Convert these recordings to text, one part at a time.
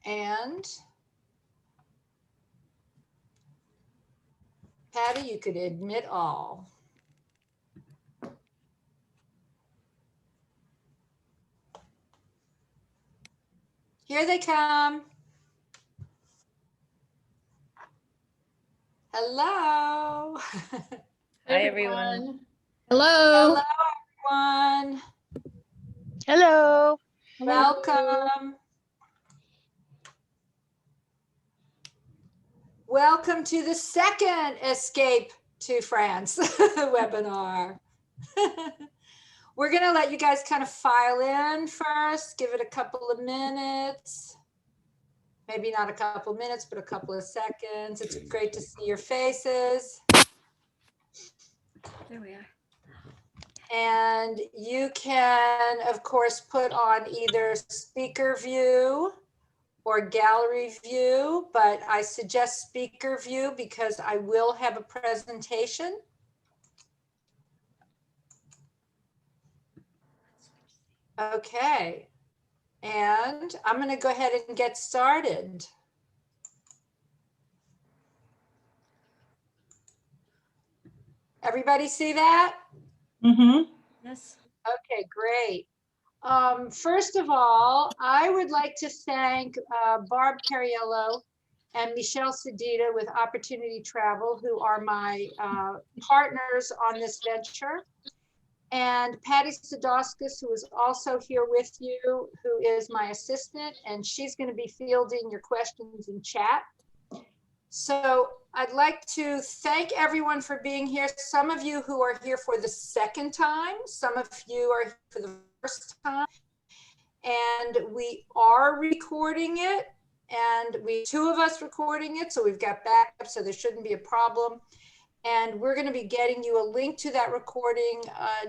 And Patty, you could admit all. Here they come. Hello. Hi, everyone. Hello. Hello, everyone. Hello. Welcome. Welcome to the second Escape to France webinar. We're going to let you guys kind of file in first, give it a couple of minutes. Maybe not a couple of minutes, but a couple of seconds. It's great to see your faces. There we are. And you can, of course, put on either speaker view or gallery view, but I suggest speaker view because I will have a presentation. Okay, and I'm going to go ahead and get started. Everybody see that? Mm-hmm. Yes. Okay, great. First of all, I would like to thank Barb Cariello and Michelle Sedita with Opportunity Travel, who are my partners on this venture. And Patty Sadowskis, who is also here with you, who is my assistant, and she's going to be fielding your questions in chat. So I'd like to thank everyone for being here. Some of you who are here for the second time, some of you are here for the first time, and we are recording it, and two of us recording it, so we've got backup, so there shouldn't be a problem. And we're going to be getting you a link to that recording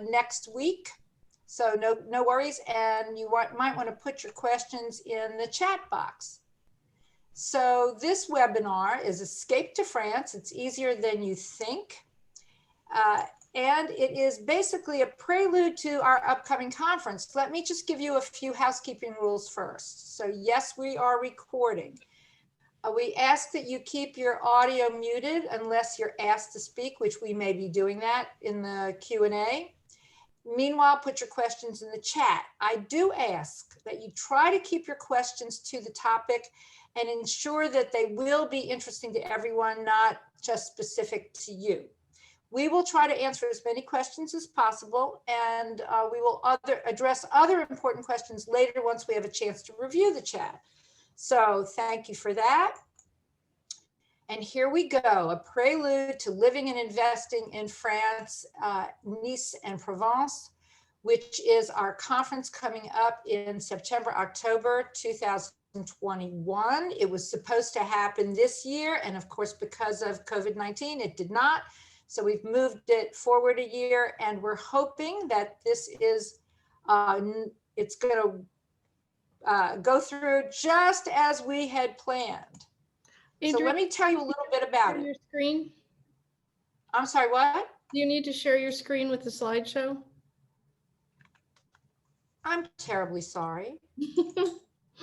next week. So no worries. And you might want to put your questions in the chat box. So this webinar is Escape to France. It's easier than you think. And it is basically a prelude to our upcoming conference. Let me just give you a few housekeeping rules first. So yes, we are recording. We ask that you keep your audio muted unless you're asked to speak, which we may be doing that in the Q&A. Meanwhile, put your questions in the chat. I do ask that you try to keep your questions to the topic and ensure that they will be interesting to everyone, not just specific to you. We will try to answer as many questions as possible, and we will address other important questions later once we have a chance to review the chat. So thank you for that. And here we go, a prelude to living and investing in France, Nice and Provence, which is our conference coming up in September, October 2021. It was supposed to happen this year. And of course, because of COVID-19, it did not. So we've moved it forward a year, and we're hoping that this is, it's gonna go through just as we had planned. Adrian, so let me tell you a little bit about it. Your screen? I'm sorry, what? Do you need to share your screen with the slideshow? I'm terribly sorry.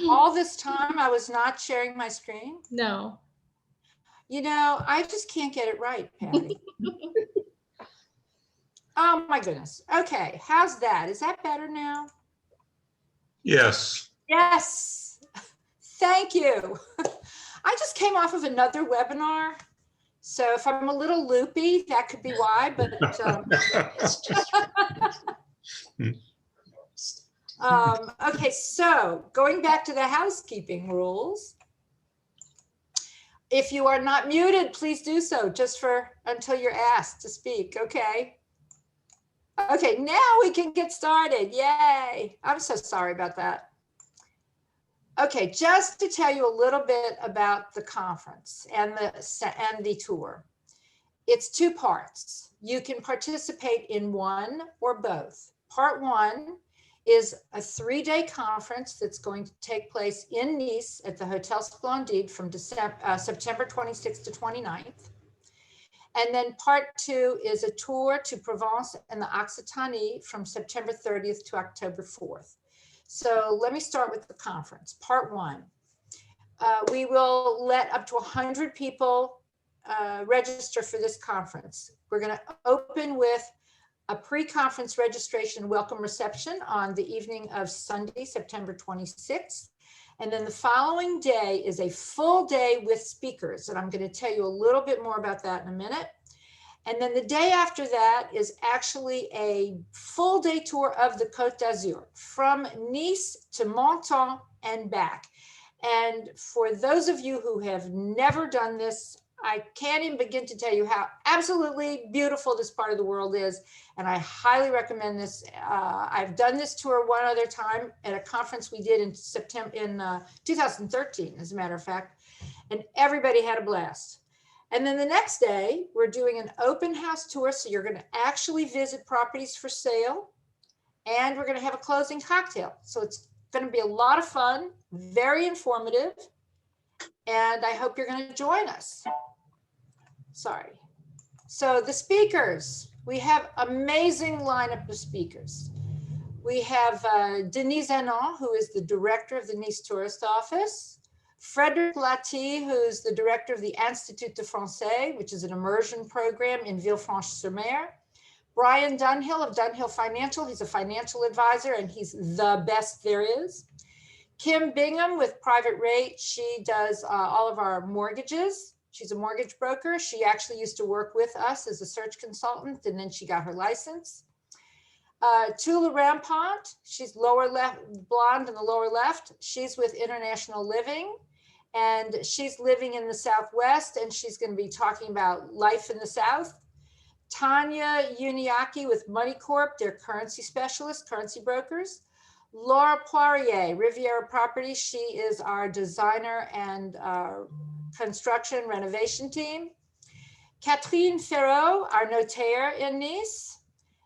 All this time I was not sharing my screen? No. You know, I just can't get it right, Patty. Oh my goodness. Okay, how's that? Is that better now? Yes. Yes. Thank you. I just came off of another webinar. So if I'm a little loopy, that could be why, but okay, so going back to the housekeeping rules. If you are not muted, please do so just for until you're asked to speak, okay? Okay, now we can get started, yay. I'm so sorry about that. Okay, just to tell you a little bit about the conference and the tour. It's two parts. You can participate in one or both. Part one is a 3-day conference that's going to take place in Nice at the Hotel Splendide from September 26th to 29th. And then part two is a tour to Provence and the Occitanie from September 30th to October 4th. So let me start with the conference. Part one. we will let up to 100 people register for this conference. We're going to open with a pre-conference registration welcome reception on the evening of Sunday, September 26th. And then the following day is a full day with speakers. And I'm going to tell you a little bit more about that in a minute. And then the day after that is actually a full day tour of the Côte d'Azur from Nice to Menton and back. And for those of you who have never done this, I can't even begin to tell you how absolutely beautiful this part of the world is. And I highly recommend this. I've done this tour one other time at a conference we did in September in 2013, as a matter of fact, and everybody had a blast. And then the next day, we're doing an open house tour. So you're going to actually visit properties for sale, and we're going to have a closing cocktail. So it's going to be a lot of fun, very informative, and I hope you're going to join us. Sorry. So the speakers, we have amazing lineup of speakers. We have Denise Anon, who is the director of the Nice Tourist Office, Frédéric Lati, who's the director of the Institut de Français, which is an immersion program in Villefranche-sur-Mer, Brian Dunhill of Dunhill Financial, he's a financial advisor and he's the best there is. Kim Bingham with Private Rate, she does all of our mortgages. She's a mortgage broker. She actually used to work with us as a search consultant, and then she got her license. Tula Rampont, she's lower left, blonde in the lower left. She's with International Living, and she's living in the Southwest, and she's going to be talking about life in the South. Tanya Uniaki with Money Corp, they're currency specialists, currency brokers. Laura Poirier, Riviera Properties, she is our designer and construction renovation team. Catherine Ferraud, our notaire in Nice.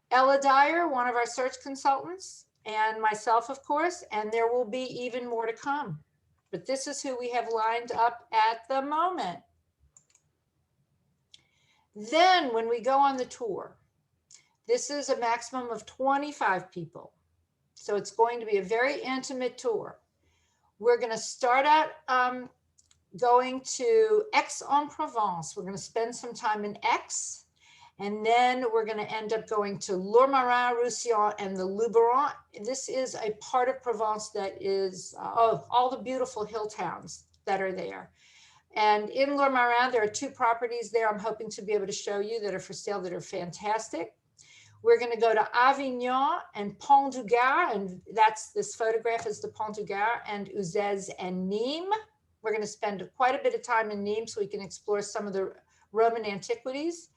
Ella Dyer, one of our search consultants, and myself, of course, and there will be even more to come. But this is who we have lined up at the moment. Then when we go on the tour, this is a maximum of 25 people. So it's going to be a very intimate tour. We're going to start out going to Aix-en-Provence. We're going to spend some time in Aix, and then we're going to end up going to Lourmarin, Roussillon, and the Luberon. This is a part of Provence that is all the beautiful hill towns that are there. And in Lourmarin, there are 2 properties there I'm hoping to be able to show you that are for sale that are fantastic. We're going to go to Avignon and Pont du Gard, and this photograph is the Pont du Gard, and Uzès and Nîmes. We're going to spend quite a bit of time in Nîmes so we can explore some of the Roman antiquities.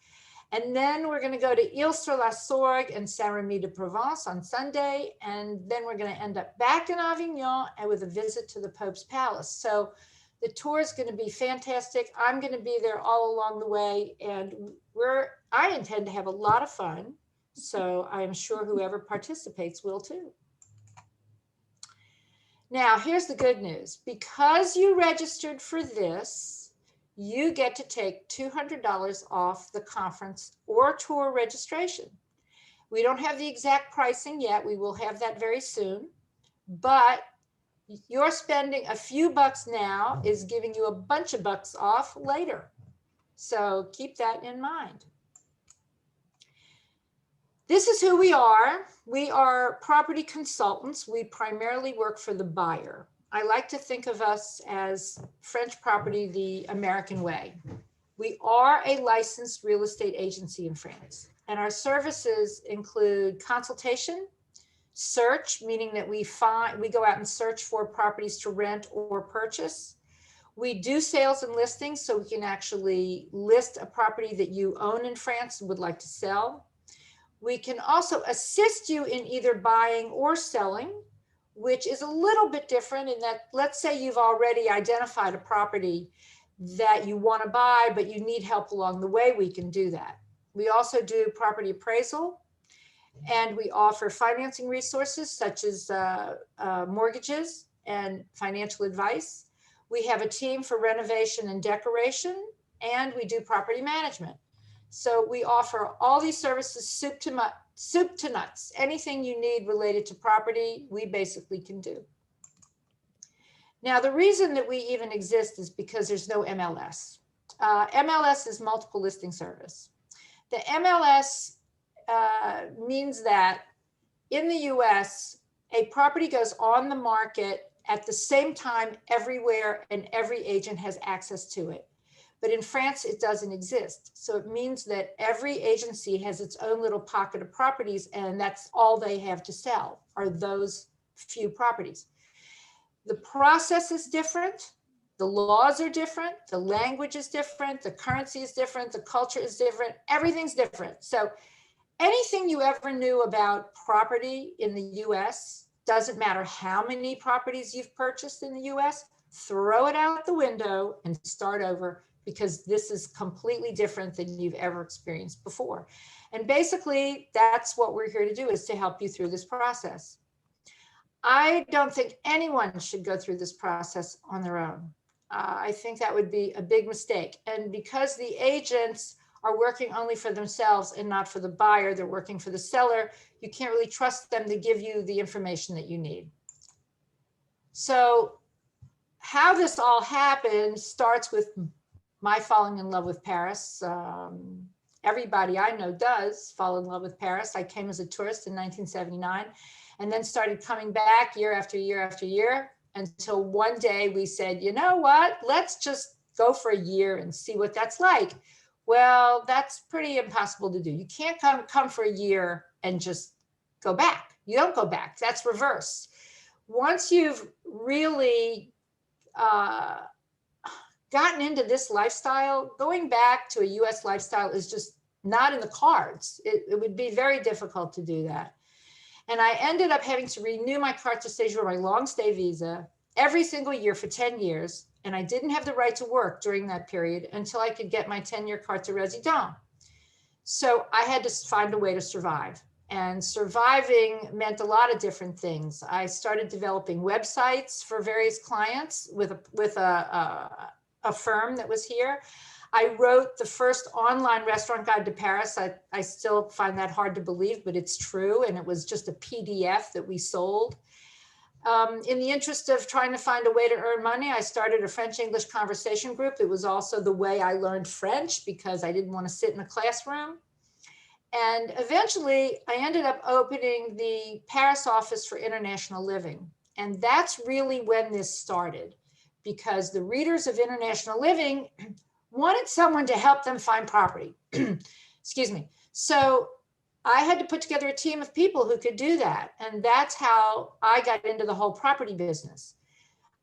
And then we're going to go to Ile-sur-la-Sorgue and Saint-Rémy-de-Provence on Sunday. And then we're going to end up back in Avignon and with a visit to the Pope's Palace. So the tour is going to be fantastic. I'm going to be there all along the way, and I intend to have a lot of fun. So I am sure whoever participates will too. Now, here's the good news. Because you registered for this, you get to take $200 off the conference or tour registration. We don't have the exact pricing yet. We will have that very soon. But you're spending a few bucks now is giving you a bunch of bucks off later. So keep that in mind. This is who we are. We are property consultants. We primarily work for the buyer. I like to think of us as French property the American way. We are a licensed real estate agency in France, and our services include consultation, search, meaning that we go out and search for properties to rent or purchase. We do sales and listings, so we can actually list a property that you own in France and would like to sell. We can also assist you in either buying or selling, which is a little bit different in that, let's say you've already identified a property that you want to buy, but you need help along the way, we can do that. We also do property appraisal, and we offer financing resources such as mortgages and financial advice. We have a team for renovation and decoration, and we do property management. So we offer all these services, soup to nuts. Anything you need related to property, we basically can do. Now, the reason that we even exist is because there's no MLS. MLS is multiple listing service. The MLS means that in the US, a property goes on the market at the same time everywhere, and every agent has access to it. But in France, it doesn't exist. So it means that every agency has its own little pocket of properties, and that's all they have to sell are those few properties. The process is different. The laws are different. The language is different. The currency is different. The culture is different. Everything's different. So anything you ever knew about property in the US, doesn't matter how many properties you've purchased in the US, throw it out the window and start over, because this is completely different than you've ever experienced before. And basically, that's what we're here to do, is to help you through this process. I don't think anyone should go through this process on their own. I think that would be a big mistake. And because the agents are working only for themselves and not for the buyer, they're working for the seller, you can't really trust them to give you the information that you need. So how this all happened starts with my falling in love with Paris. Everybody I know does fall in love with Paris. I came as a tourist in 1979 and then started coming back year after year after year, until one day we said, you know what, let's just go for a year and see what that's like. Well, that's pretty impossible to do. You can't come for a year and just go back. You don't go back. That's reverse. Once you've really gotten into this lifestyle, going back to a US lifestyle is just not in the cards. It would be very difficult to do that. And I ended up having to renew my carte de séjour, my long stay visa, every single year for 10 years. And I didn't have the right to work during that period until I could get my 10-year carte de résident. So I had to find a way to survive. And surviving meant a lot of different things. I started developing websites for various clients with a firm that was here. I wrote the first online restaurant guide to Paris. I still find that hard to believe, but it's true. And it was just a PDF that we sold. In the interest of trying to find a way to earn money, I started a French-English conversation group. It was also the way I learned French, because I didn't want to sit in a classroom. And eventually, I ended up opening the Paris office for international living. And that's really when this started, because the readers of International Living wanted someone to help them find property. Excuse me. So I had to put together a team of people who could do that. And that's how I got into the whole property business.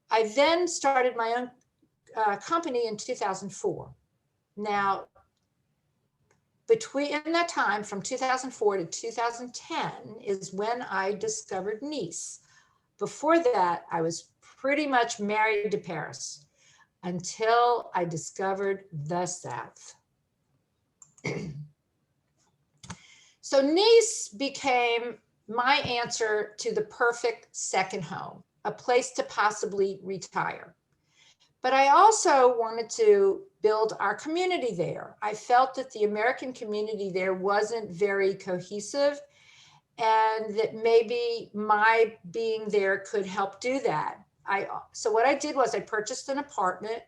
I then started my own company in 2004. Now, in that time, from 2004 to 2010 is when I discovered Nice. Before that, I was pretty much married to Paris until I discovered the South. So Nice became my answer to the perfect second home, a place to possibly retire. But I also wanted to build our community there. I felt that the American community there wasn't very cohesive, and that maybe my being there could help do that. So what I did was I purchased an apartment,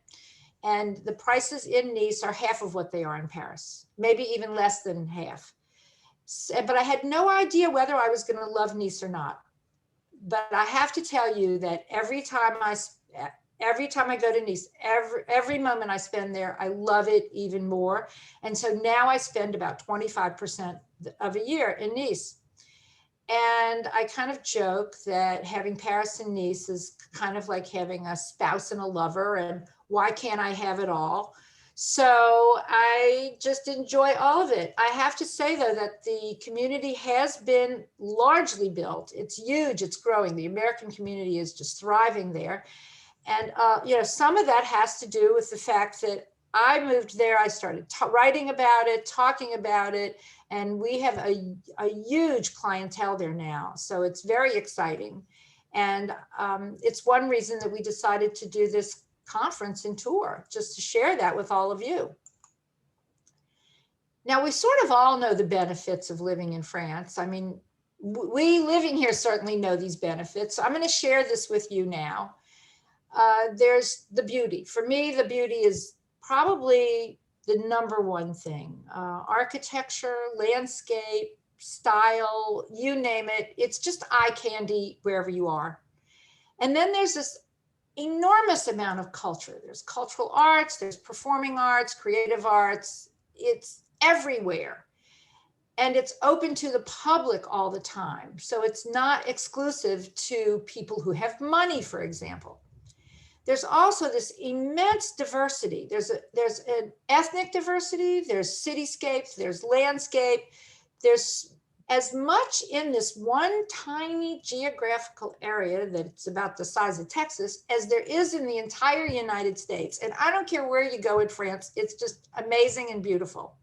and the prices in Nice are half of what they are in Paris, maybe even less than half. But I had no idea whether I was going to love Nice or not. But I have to tell you that every time I go to Nice, every moment I spend there, I love it even more. And so now I spend about 25% of a year in Nice. And I kind of joke that having Paris and Nice is kind of like having a spouse and a lover, and why can't I have it all? So I just enjoy all of it. I have to say, though, that the community has been largely built. It's huge, it's growing. The American community is just thriving there. And, some of that has to do with the fact that I moved there. I started writing about it, talking about it, and we have a huge clientele there now. So it's very exciting. And it's one reason that we decided to do this conference and tour, just to share that with all of you. Now, we sort of all know the benefits of living in France. I mean, we living here certainly know these benefits. So I'm going to share this with you now. there's the beauty. For me, the beauty is probably the number one thing. Architecture, landscape, style, you name it. It's just eye candy wherever you are. And then there's this enormous amount of culture. There's cultural arts, there's performing arts, creative arts. It's everywhere. And it's open to the public all the time. So it's not exclusive to people who have money, for example. There's also this immense diversity. There's an ethnic diversity, there's cityscapes, there's landscape. There's as much in this one tiny geographical area that's about the size of Texas as there is in the entire United States. And I don't care where you go in France, it's just amazing and beautiful.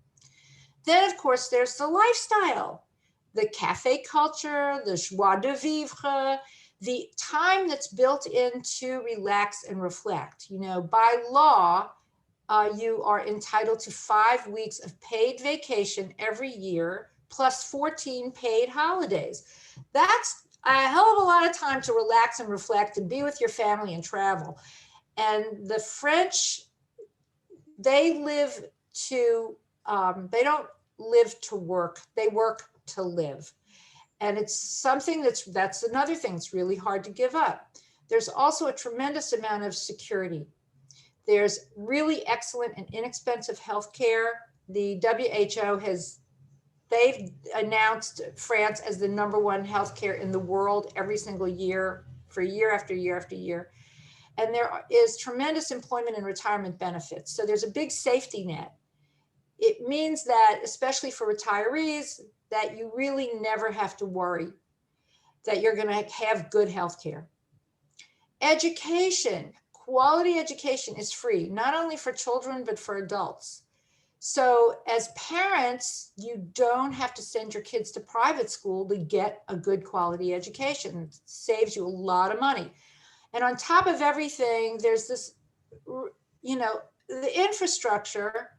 Then, of course, there's the lifestyle, the cafe culture, the joie de vivre, the time that's built in to relax and reflect. You know, by law, you are entitled to 5 weeks of paid vacation every year, plus 14 paid holidays. That's a hell of a lot of time to relax and reflect and be with your family and travel. And the French, they live to, they don't live to work, they work to live. And it's something that's another thing that's really hard to give up. There's also a tremendous amount of security. There's really excellent and inexpensive healthcare. The WHO they've announced France as the #1 healthcare in the world every single year for year after year after year. And there is tremendous employment and retirement benefits. So there's a big safety net. It means that, especially for retirees, that you really never have to worry that you're going to have good health care. Education, quality education is free, not only for children, but for adults. So as parents, you don't have to send your kids to private school to get a good quality education. It saves you a lot of money. And on top of everything, there's this, you know, the infrastructure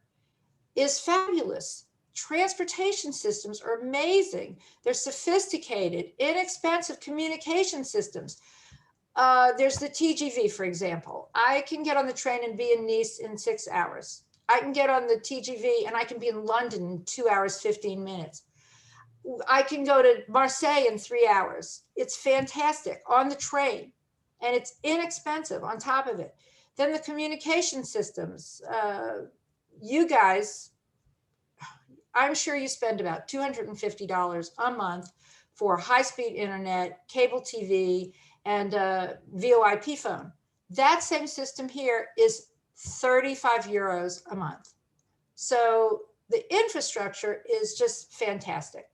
is fabulous. Transportation systems are amazing. They're sophisticated, inexpensive communication systems. There's the TGV, for example. I can get on the train and be in Nice in 6 hours. I can get on the TGV and I can be in London in 2 hours, 15 minutes. I can go to Marseille in 3 hours. It's fantastic on the train, and it's inexpensive on top of it. Then the communication systems, you guys, I'm sure you spend about $250 a month for high-speed internet, cable TV, and a VoIP phone. That same system here is 35 euros a month. So the infrastructure is just fantastic.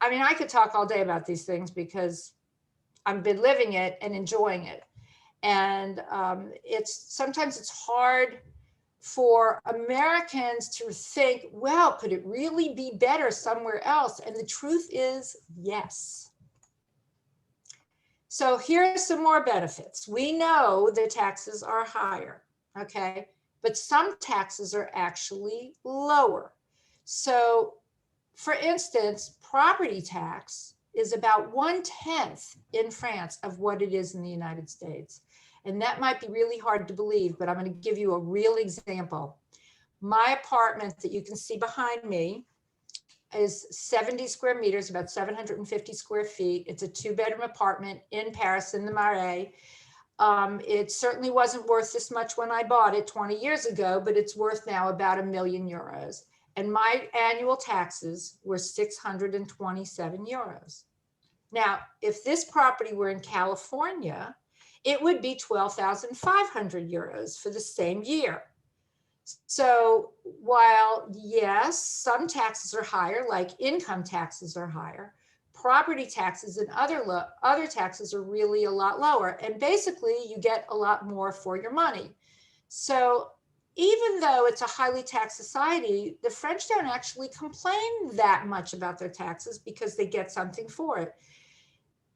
I mean, I could talk all day about these things because I've been living it and enjoying it. And sometimes it's hard for Americans to think, well, could it really be better somewhere else? And the truth is, yes. So here's some more benefits. We know the taxes are higher, okay? But some taxes are actually lower. So for instance, property tax is about 1/10 in France of what it is in the United States. And that might be really hard to believe, but I'm going to give you a real example. My apartment that you can see behind me is 70 square meters, about 750 square feet. It's a 2-bedroom apartment in Paris in the Marais. It certainly wasn't worth this much when I bought it 20 years ago, but it's worth now about €1 million. And my annual taxes were 627 euros. Now, if this property were in California, it would be 12,500 euros for the same year. So while, yes, some taxes are higher, like income taxes are higher, property taxes and other taxes are really a lot lower. And basically, you get a lot more for your money. So even though it's a highly taxed society, the French don't actually complain that much about their taxes because they get something for it.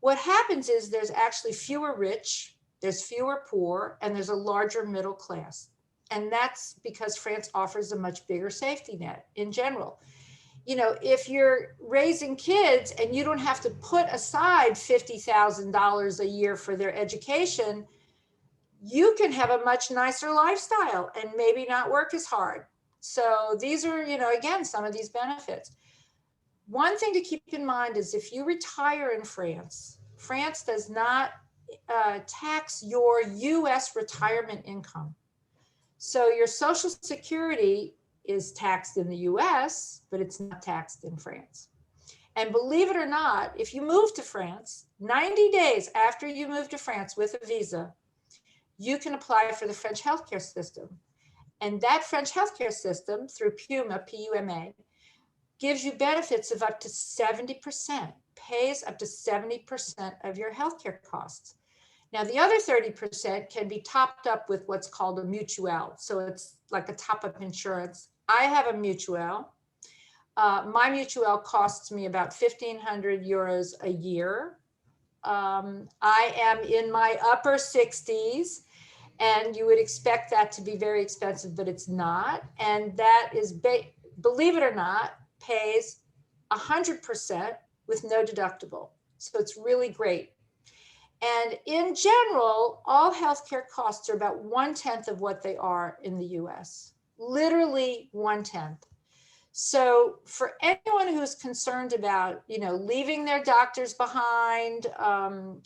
What happens is there's actually fewer rich, there's fewer poor, and there's a larger middle class. And that's because France offers a much bigger safety net in general. You know, if you're raising kids and you don't have to put aside $50,000 a year for their education, you can have a much nicer lifestyle and maybe not work as hard. So these are, again, some of these benefits. One thing to keep in mind is if you retire in France, France does not tax your US retirement income. So your Social Security is taxed in the US, but it's not taxed in France. And believe it or not, if you move to France, 90 days after you move to France with a visa, you can apply for the French healthcare system. And that French healthcare system, through PUMA, P-U-M-A, gives you benefits of up to 70%, pays up to 70% of your healthcare costs. Now, the other 30% can be topped up with what's called a mutuelle. So it's like a top-up insurance. I have a mutuelle. My mutuelle costs me about 1,500 euros a year. I am in my upper 60s, and you would expect that to be very expensive, but it's not. And that is, believe it or not, pays 100% with no deductible. So it's really great. And in general, all healthcare costs are about 1/10 of what they are in the US, literally 1/10. So for anyone who's concerned about, leaving their doctors behind,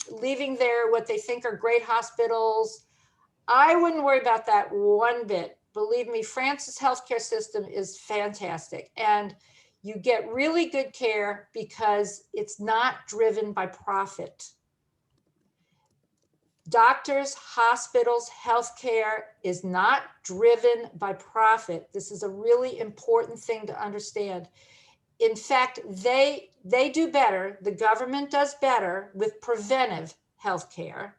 leaving their, what they think are great hospitals, I wouldn't worry about that one bit. Believe me, France's healthcare system is fantastic. And you get really good care because it's not driven by profit. Doctors, hospitals, healthcare is not driven by profit. This is a really important thing to understand. In fact, they do better, the government does better with preventive healthcare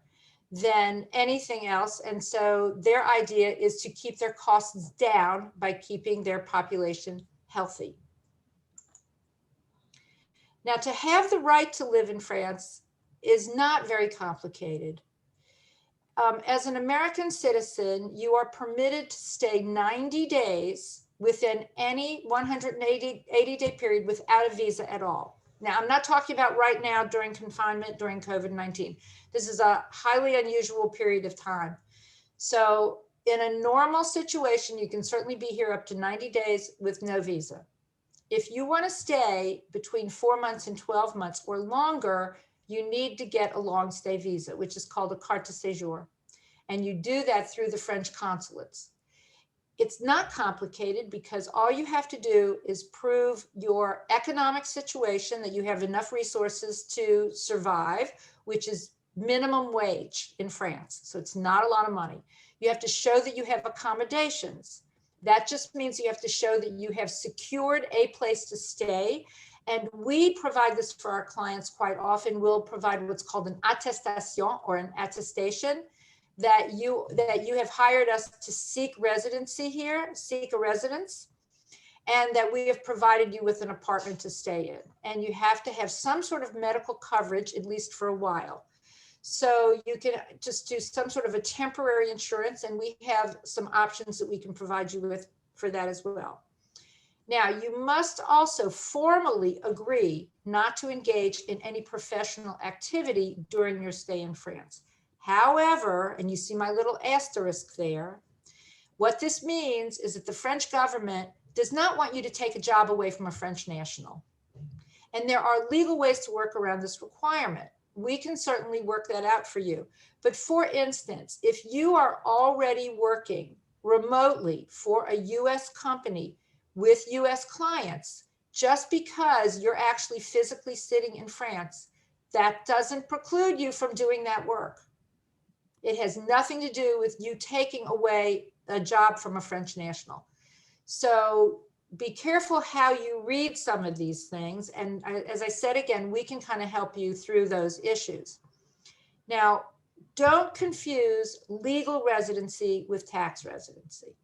than anything else. And so their idea is to keep their costs down by keeping their population healthy. Now, to have the right to live in France is not very complicated. As an American citizen, you are permitted to stay 90 days within any 180-day period without a visa at all. Now, I'm not talking about right now during confinement, during COVID-19. This is a highly unusual period of time. So in a normal situation, you can certainly be here up to 90 days with no visa. If you want to stay between 4 months and 12 months or longer, you need to get a long stay visa, which is called a carte de séjour. And you do that through the French consulates. It's not complicated because all you have to do is prove your economic situation, that you have enough resources to survive, which is minimum wage in France. So it's not a lot of money. You have to show that you have accommodations. That just means you have to show that you have secured a place to stay. And we provide this for our clients quite often. We'll provide what's called an attestation or an attestation that you have hired us to seek residency here, seek a residence, and that we have provided you with an apartment to stay in. And you have to have some sort of medical coverage, at least for a while. So you can just do some sort of a temporary insurance, and we have some options that we can provide you with for that as well. Now, you must also formally agree not to engage in any professional activity during your stay in France. However, and you see my little asterisk there, what this means is that the French government does not want you to take a job away from a French national. And there are legal ways to work around this requirement. We can certainly work that out for you. But for instance, if you are already working remotely for a US company with US clients, just because you're actually physically sitting in France, that doesn't preclude you from doing that work. It has nothing to do with you taking away a job from a French national. So be careful how you read some of these things. And as I said, again, we can kind of help you through those issues. Now, don't confuse legal residency with tax residency.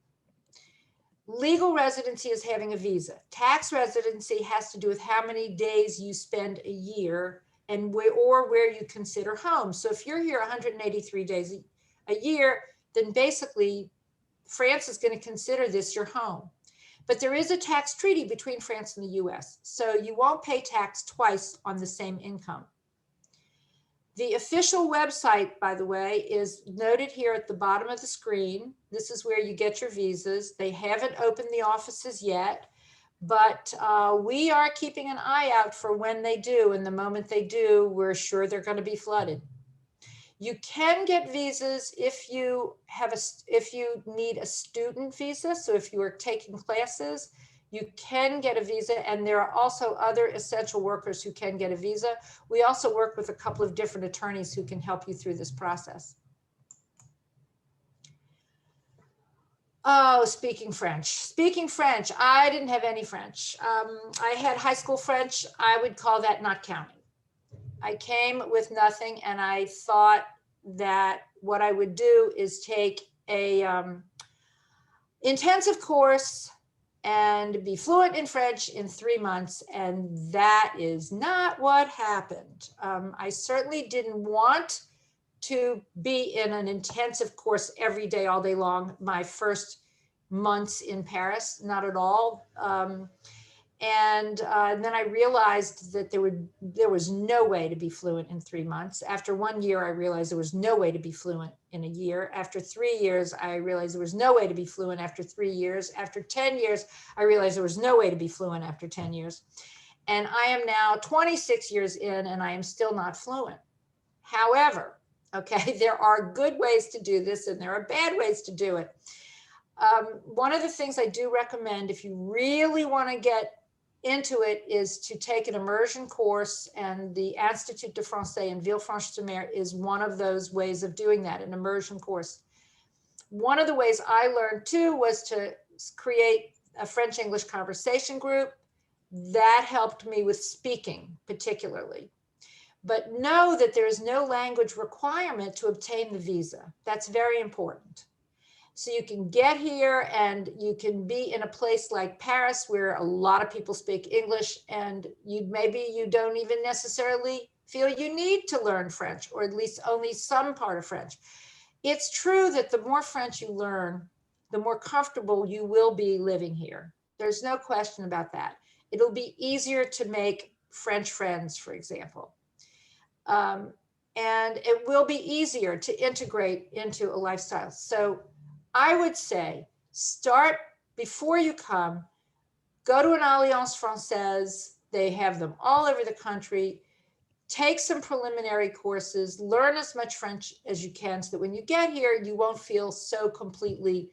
Legal residency is having a visa. Tax residency has to do with how many days you spend a year and where you consider home. So if you're here 183 days a year, then basically France is going to consider this your home. But there is a tax treaty between France and the US, so you won't pay tax twice on the same income. The official website, by the way, is noted here at the bottom of the screen. This is where you get your visas. They haven't opened the offices yet, but we are keeping an eye out for when they do. And the moment they do, we're sure they're going to be flooded. You can get visas if you need a student visa. So if you are taking classes, you can get a visa, and there are also other essential workers who can get a visa. We also work with a couple of different attorneys who can help you through this process. Oh, speaking French. Speaking French, I didn't have any French. I had high school French. I would call that not counting. I came with nothing, and I thought that what I would do is take a intensive course and be fluent in French in 3 months. And that is not what happened. I certainly didn't want to be in an intensive course every day, all day long, my first months in Paris, not at all. And then I realized that there was no way to be fluent in 3 months. After 1 year, I realized there was no way to be fluent in a year. After 3 years, I realized there was no way to be fluent after 3 years. After 10 years, I realized there was no way to be fluent after 10 years. And I am now 26 years in, and I am still not fluent. However, okay, there are good ways to do this, and there are bad ways to do it. One of the things I do recommend, if you really want to get into it, is to take an immersion course, and the Institut de Français in Villefranche-sur-Mer is one of those ways of doing that, an immersion course. One of the ways I learned too was to create a French-English conversation group. That helped me with speaking particularly. But know that there is no language requirement to obtain the visa. That's very important. So you can get here and you can be in a place like Paris where a lot of people speak English, and maybe you don't even necessarily feel you need to learn French, or at least only some part of French. It's true that the more French you learn, the more comfortable you will be living here. There's no question about that. It'll be easier to make French friends, for example. And it will be easier to integrate into a lifestyle. So I would say start before you come, go to an Alliance Française. They have them all over the country. Take some preliminary courses, learn as much French as you can, so that when you get here, you won't feel so completely,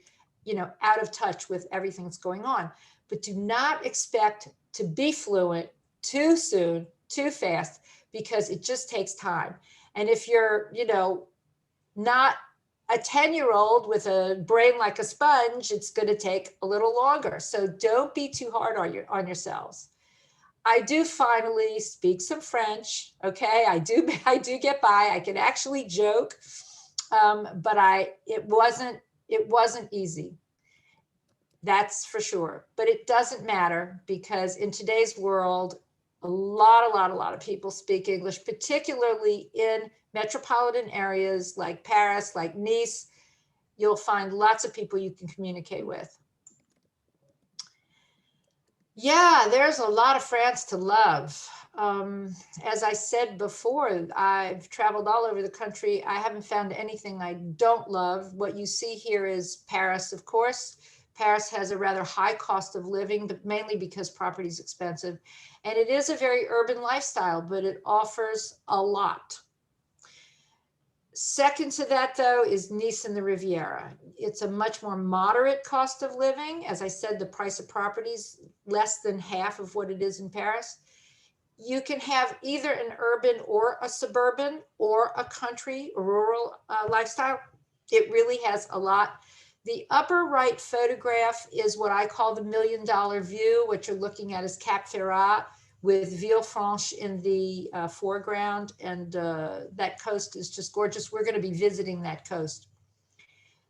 out of touch with everything that's going on. But do not expect to be fluent too soon, too fast, because it just takes time. And if you're, not a 10-year-old with a brain like a sponge, it's going to take a little longer. So don't be too hard on yourselves. I do finally speak some French. Okay, I do get by. I can actually joke, but it wasn't easy. That's for sure. But it doesn't matter, because in today's world, a lot of people speak English, particularly in metropolitan areas like Paris, like Nice. You'll find lots of people you can communicate with. Yeah, there's a lot of France to love. As I said before, I've traveled all over the country. I haven't found anything I don't love. What you see here is Paris, of course. Paris has a rather high cost of living, but mainly because property is expensive. And it is a very urban lifestyle, but it offers a lot. Second to that, though, is Nice and the Riviera. It's a much more moderate cost of living. As I said, the price of properties less than half of what it is in Paris. You can have either an urban or a suburban or a country, a rural lifestyle. It really has a lot. The upper right photograph is what I call the $1 million view. What you're looking at is Cap Ferrat with Villefranche in the foreground. And that coast is just gorgeous. We're going to be visiting that coast.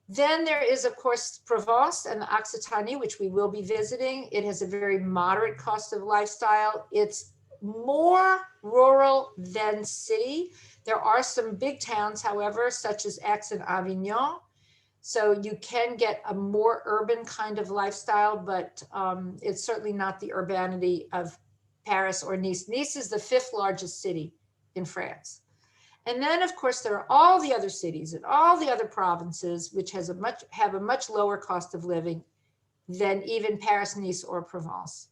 Then there is, of course, Provence and the Occitanie, which we will be visiting. It has a very moderate cost of lifestyle. It's more rural than city. There are some big towns, however, such as Aix and Avignon. So you can get a more urban kind of lifestyle, but it's certainly not the urbanity of Paris or Nice. Nice is the 5th largest city in France. And then, of course, there are all the other cities and all the other provinces, which have a much lower cost of living than even Paris, Nice, or Provence.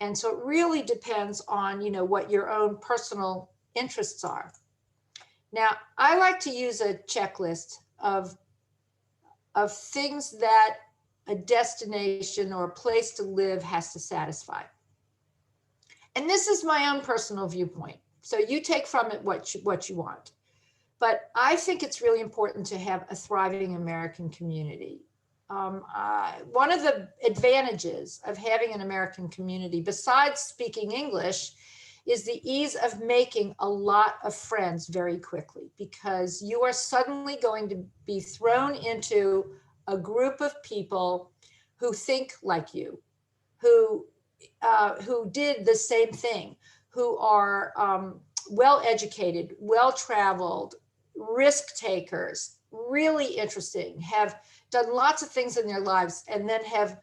And so it really depends on, what your own personal interests are. Now, I like to use a checklist of things that a destination or a place to live has to satisfy. And this is my own personal viewpoint. So you take from it what you want. But I think it's really important to have a thriving American community. One of the advantages of having an American community, besides speaking English, is the ease of making a lot of friends very quickly, because you are suddenly going to be thrown into a group of people who think like you, who did the same thing, who are well-educated, well-traveled, risk takers, really interesting, have done lots of things in their lives, and then have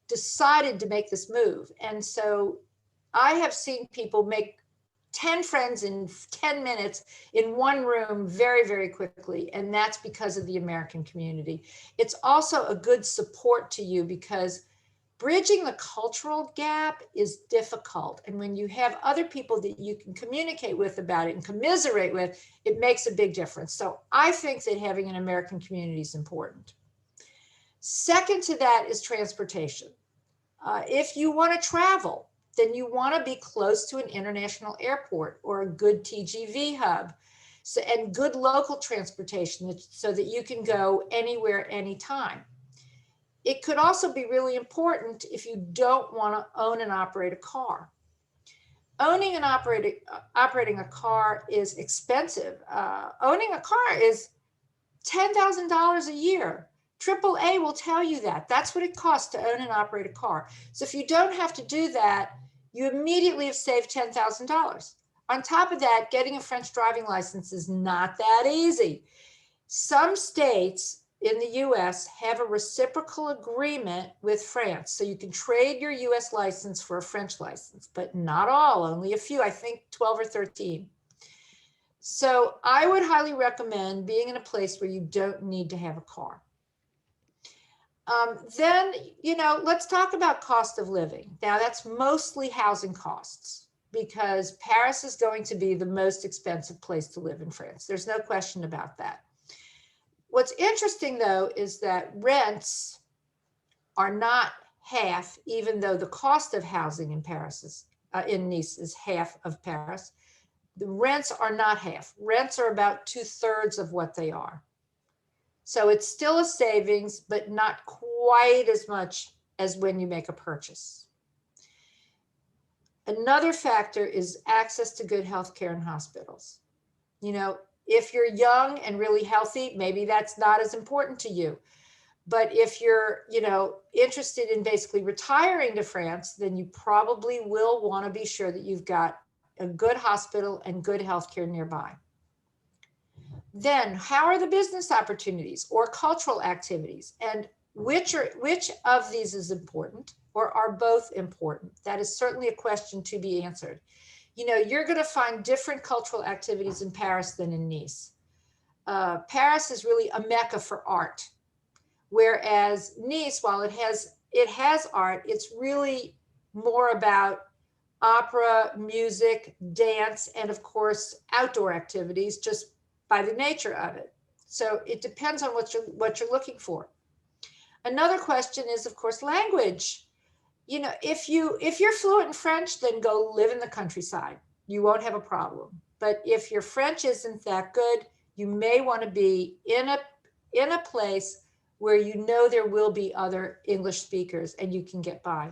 decided to make this move. And so I have seen people make 10 friends in 10 minutes in one room very, very quickly. And that's because of the American community. It's also a good support to you, because bridging the cultural gap is difficult. And when you have other people that you can communicate with about it and commiserate with, it makes a big difference. So I think that having an American community is important. Second to that is transportation. If you want to travel, then you want to be close to an international airport or a good TGV hub, and good local transportation so that you can go anywhere, anytime. It could also be really important if you don't want to own and operate a car. Owning and operating a car is expensive. Owning a car is $10,000 a year. AAA will tell you that. That's what it costs to own and operate a car. So if you don't have to do that, you immediately have saved $10,000. On top of that, getting a French driving license is not that easy. Some states in the US have a reciprocal agreement with France. So you can trade your US license for a French license, but not all, only a few, I think 12 or 13. So I would highly recommend being in a place where you don't need to have a car. Then, let's talk about cost of living. Now, that's mostly housing costs, because Paris is going to be the most expensive place to live in France. There's no question about that. What's interesting, though, is that rents are not half, even though the cost of housing in Paris in Nice is half of Paris. The rents are not half. Rents are about 2/3 of what they are. So it's still a savings, but not quite as much as when you make a purchase. Another factor is access to good healthcare and hospitals. If you're young and really healthy, maybe that's not as important to you. But if you're, interested in basically retiring to France, then you probably will want to be sure that you've got a good hospital and good healthcare nearby. Then, how are the business opportunities or cultural activities? And which of these is important, or are both important? That is certainly a question to be answered. You're going to find different cultural activities in Paris than in Nice. Paris is really a mecca for art, whereas Nice, while it has art, it's really more about opera, music, dance, and of course, outdoor activities, just by the nature of it. So it depends on what you're looking for. Another question is, of course, language. If you're fluent in French, then go live in the countryside. You won't have a problem. But if your French isn't that good, you may want to be in a place where there will be other English speakers and you can get by.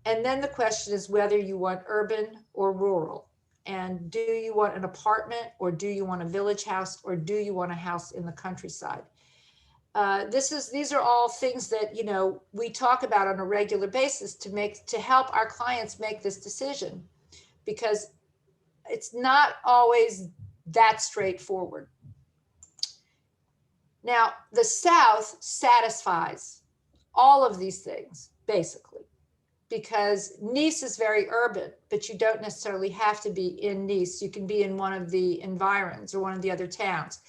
And then the question is whether you want urban or rural. And do you want an apartment, or do you want a village house, or do you want a house in the countryside? These are all things that we talk about on a regular basis to help our clients make this decision, because it's not always that straightforward. Now, the South satisfies all of these things, basically. because Nice is very urban, but you don't necessarily have to be in Nice. You can be in one of the environs or one of the other towns.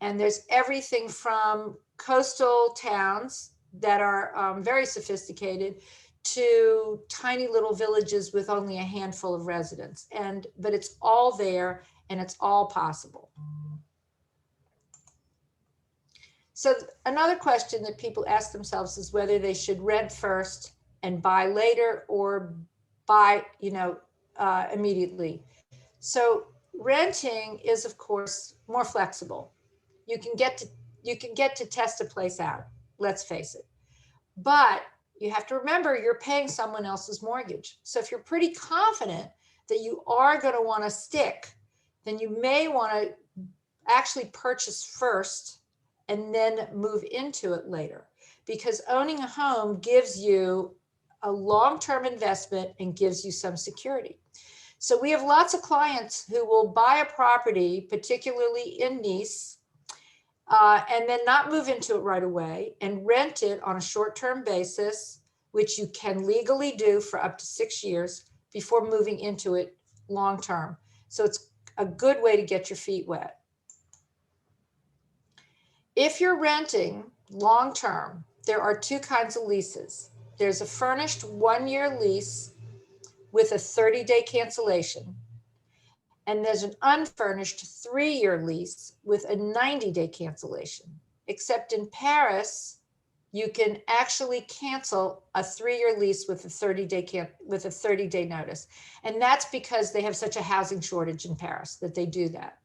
And there's everything from coastal towns that are very sophisticated to tiny little villages with only a handful of residents. But it's all there and it's all possible. So another question that people ask themselves is whether they should rent first and buy later or buy, immediately. So renting is, of course, more flexible. You can get to test a place out, let's face it. But you have to remember you're paying someone else's mortgage. So if you're pretty confident that you are going to want to stick, then you may want to actually purchase first and then move into it later, because owning a home gives you a long-term investment and gives you some security. So we have lots of clients who will buy a property, particularly in Nice, and then not move into it right away and rent it on a short-term basis, which you can legally do for up to 6 years before moving into it long-term. So it's a good way to get your feet wet. If you're renting long-term, there are two kinds of leases. There's a furnished 1-year lease with a 30-day cancellation. And there's an unfurnished 3-year lease with a 90-day cancellation. Except in Paris, you can actually cancel a 3-year lease with a 30-day notice. And that's because they have such a housing shortage in Paris that they do that.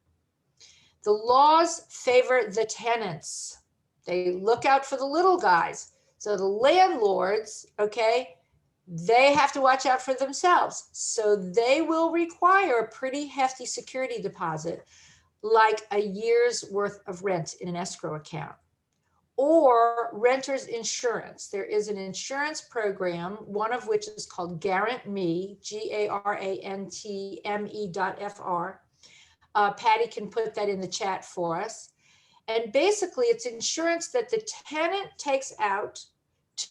The laws favor the tenants. They look out for the little guys. So the landlords, okay, they have to watch out for themselves. So they will require a pretty hefty security deposit, like a year's worth of rent in an escrow account, or renter's insurance. There is an insurance program, one of which is called GarantMe, GarantMe.fr. Patty can put that in the chat for us. And basically it's insurance that the tenant takes out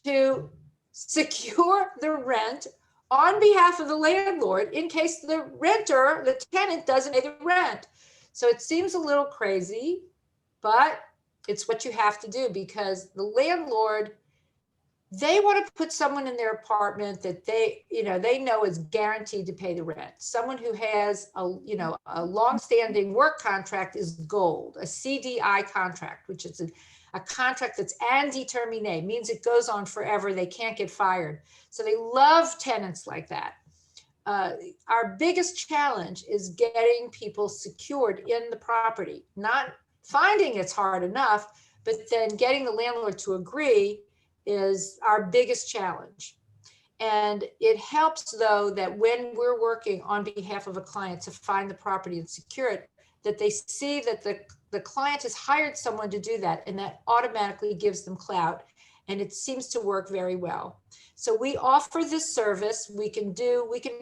to secure the rent on behalf of the landlord in case the renter, the tenant, doesn't pay the rent. So it seems a little crazy, but it's what you have to do, because the landlord, they want to put someone in their apartment that they know is guaranteed to pay the rent. Someone who has a long-standing work contract is gold. A CDI contract, which is a contract that's indeterminate, means it goes on forever. They can't get fired. So they love tenants like that. Our biggest challenge is getting people secured in the property. Not finding it's hard enough, but then getting the landlord to agree is our biggest challenge. And it helps, though, that when we're working on behalf of a client to find the property and secure it, that they see that the client has hired someone to do that, and that automatically gives them clout. And it seems to work very well. So we offer this service. We can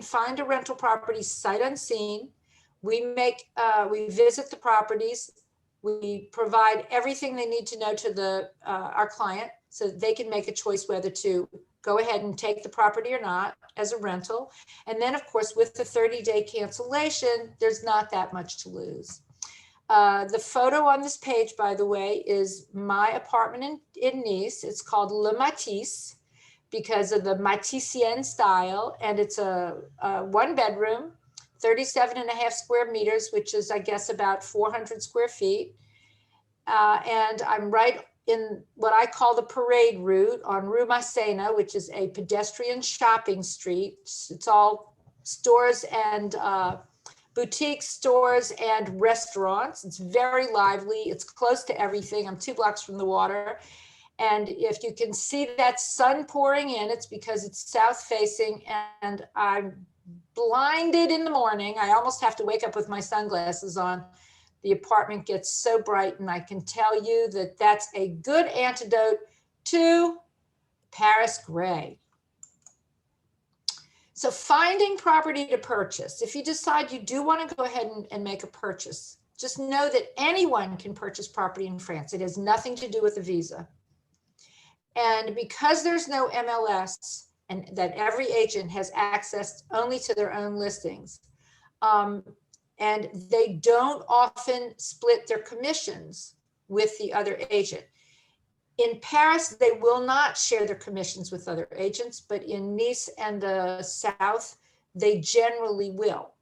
find a rental property sight unseen. We visit the properties. We provide everything they need to know to our client, so they can make a choice whether to go ahead and take the property or not as a rental. And then, of course, with the 30-day cancellation, there's not that much to lose. The photo on this page, by the way, is my apartment in Nice. It's called Le Matisse because of the Matisseenne style. And it's a 1-bedroom, 37.5 square meters, which is, I guess, about 400 square feet. And I'm right in what I call the parade route on Rue Masséna, which is a pedestrian shopping street. It's all stores and boutique stores and restaurants. It's very lively. It's close to everything. I'm 2 blocks from the water. And if you can see that sun pouring in, it's because it's south facing, and I'm blinded in the morning. I almost have to wake up with my sunglasses on. The apartment gets so bright, and I can tell you that that's a good antidote to Paris gray. So finding property to purchase. If you decide you do want to go ahead and make a purchase, just know that anyone can purchase property in France. It has nothing to do with a visa. And because there's no MLS, and that every agent has access only to their own listings. And they don't often split their commissions with the other agent. In Paris, they will not share their commissions with other agents, but in Nice and the South, they generally will.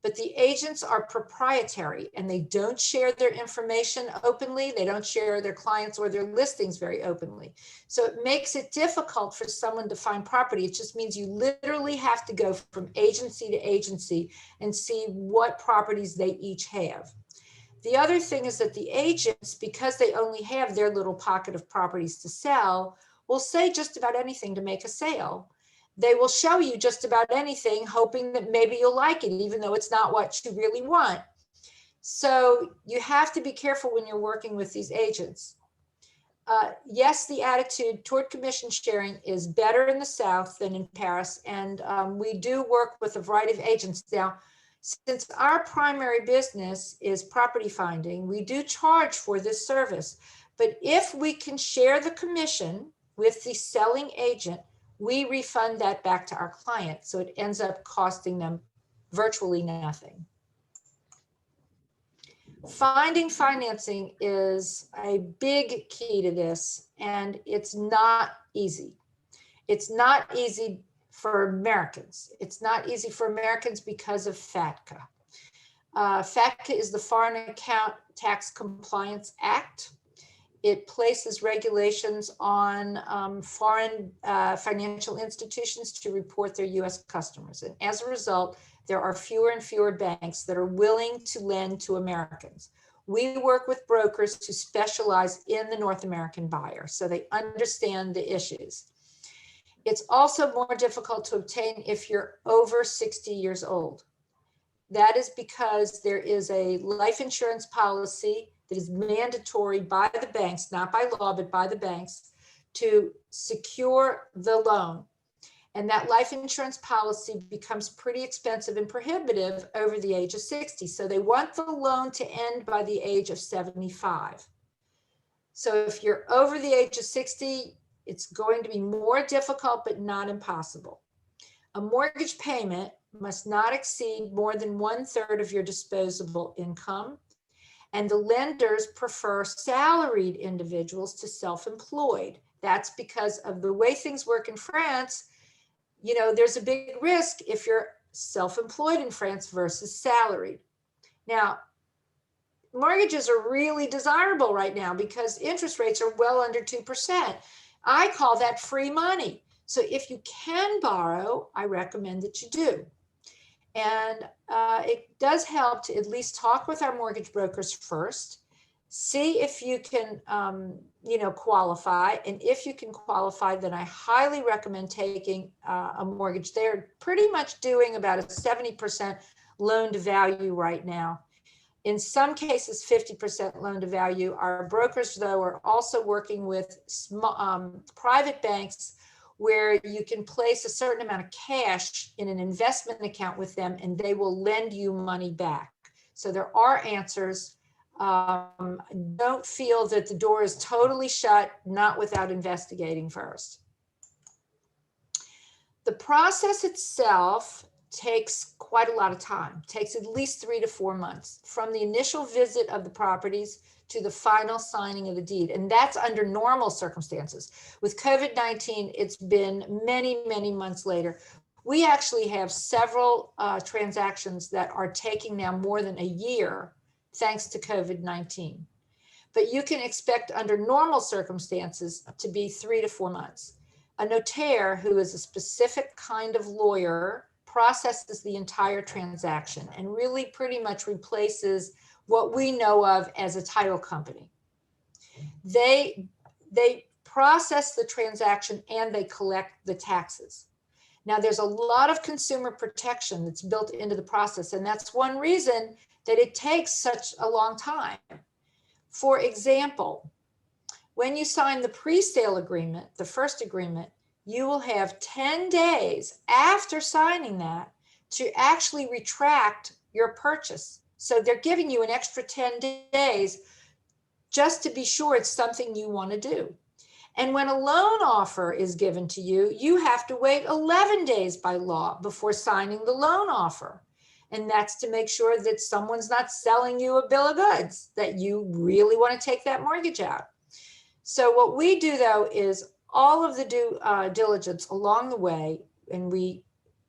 But the agents are proprietary and they don't share their information openly. They don't share their clients or their listings very openly. So it makes it difficult for someone to find property. It just means you literally have to go from agency to agency and see what properties they each have. The other thing is that the agents, because they only have their little pocket of properties to sell, will say just about anything to make a sale. They will show you just about anything, hoping that maybe you'll like it, even though it's not what you really want. So you have to be careful when you're working with these agents. Yes, the attitude toward commission sharing is better in the South than in Paris. And we do work with a variety of agents. Now, since our primary business is property finding, we do charge for this service. But if we can share the commission with the selling agent, we refund that back to our client. So it ends up costing them virtually nothing. Finding financing is a big key to this, and it's not easy. It's not easy for Americans. It's not easy for Americans because of FATCA. FATCA is the Foreign Account Tax Compliance Act. It places regulations on foreign financial institutions to report their US customers. And as a result, there are fewer and fewer banks that are willing to lend to Americans. We work with brokers who specialize in the North American buyer, so they understand the issues. It's also more difficult to obtain if you're over 60 years old. That is because there is a life insurance policy that is mandatory by the banks, not by law, but by the banks, to secure the loan. And that life insurance policy becomes pretty expensive and prohibitive over the age of 60. So they want the loan to end by the age of 75. So if you're over the age of 60, it's going to be more difficult, but not impossible. A mortgage payment must not exceed more than 1/3 of your disposable income. And the lenders prefer salaried individuals to self-employed. That's because of the way things work in France. You know, there's a big risk if you're self-employed in France versus salaried. Now, mortgages are really desirable right now because interest rates are well under 2%. I call that free money. So if you can borrow, I recommend that you do. And it does help to at least talk with our mortgage brokers first, see if you can, qualify. And if you can qualify, then I highly recommend taking a mortgage. They're pretty much doing about a 70% loan to value right now. In some cases, 50% loan to value. Our brokers, though, are also working with private banks where you can place a certain amount of cash in an investment account with them and they will lend you money back. So there are answers. Don't feel that the door is totally shut, not without investigating first. The process itself takes quite a lot of time, takes at least 3 to 4 months from the initial visit of the properties to the final signing of the deed. And that's under normal circumstances. With COVID-19, it's been many, many months later. We actually have several transactions that are taking now more than a year, thanks to COVID-19. But you can expect under normal circumstances to be 3 to 4 months. A notaire, who is a specific kind of lawyer, processes the entire transaction and really pretty much replaces what we know of as a title company. They process the transaction and they collect the taxes. Now, there's a lot of consumer protection that's built into the process, and that's one reason that it takes such a long time. For example, when you sign the pre-sale agreement, the first agreement, you will have 10 days after signing that to actually retract your purchase. So they're giving you an extra 10 days just to be sure it's something you want to do. And when a loan offer is given to you, you have to wait 11 days by law before signing the loan offer. And that's to make sure that someone's not selling you a bill of goods, that you really want to take that mortgage out. So what we do, though, is all of the due diligence along the way, and we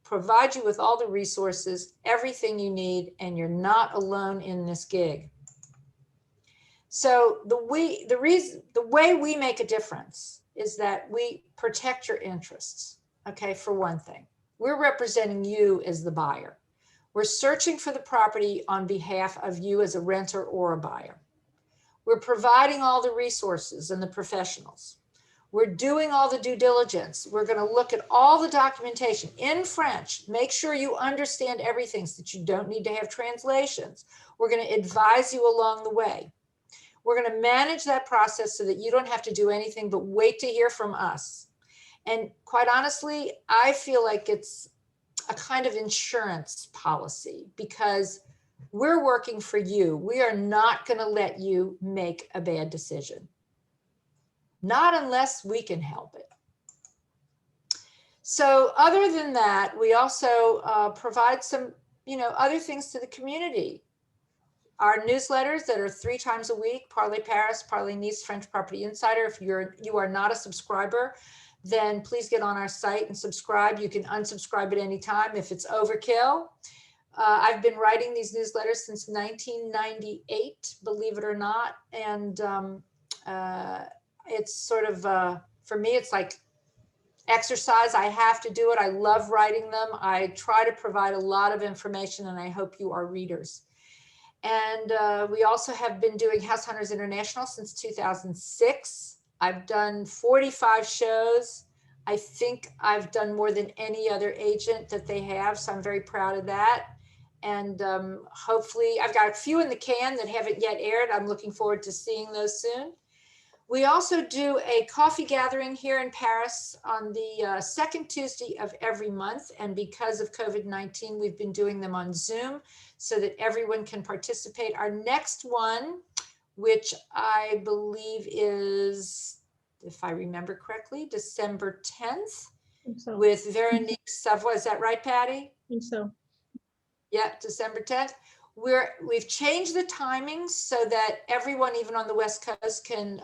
provide you with all the resources, everything you need, and you're not alone in this gig. So the way we make a difference is that we protect your interests. Okay, for one thing, we're representing you as the buyer. We're searching for the property on behalf of you as a renter or a buyer. We're providing all the resources and the professionals. We're doing all the due diligence. We're going to look at all the documentation in French, make sure you understand everything so that you don't need to have translations. We're going to advise you along the way. We're going to manage that process so that you don't have to do anything but wait to hear from us. And quite honestly, I feel like it's a kind of insurance policy because we're working for you. We are not going to let you make a bad decision. Not unless we can help it. So other than that, we also provide some, other things to the community. Our newsletters that are 3 times a week, Parlez Paris, Parlez Nice, French Property Insider. If you are not a subscriber, then please get on our site and subscribe. You can unsubscribe at any time if it's overkill. I've been writing these newsletters since 1998, believe it or not. And it's sort of, for me, it's like exercise. I have to do it. I love writing them. I try to provide a lot of information, and I hope you are readers. And we also have been doing House Hunters International since 2006. I've done 45 shows. I think I've done more than any other agent that they have, so I'm very proud of that. And hopefully, I've got a few in the can that haven't yet aired. I'm looking forward to seeing those soon. We also do a coffee gathering here in Paris on the second Tuesday of every month. And because of COVID-19, we've been doing them on Zoom so that everyone can participate. Our next one, which I believe is, if I remember correctly, December 10th with Veronique Savoy. Is that right, Patty? I think so. Yeah, December 10th. We've changed the timings so that everyone, even on the West Coast, can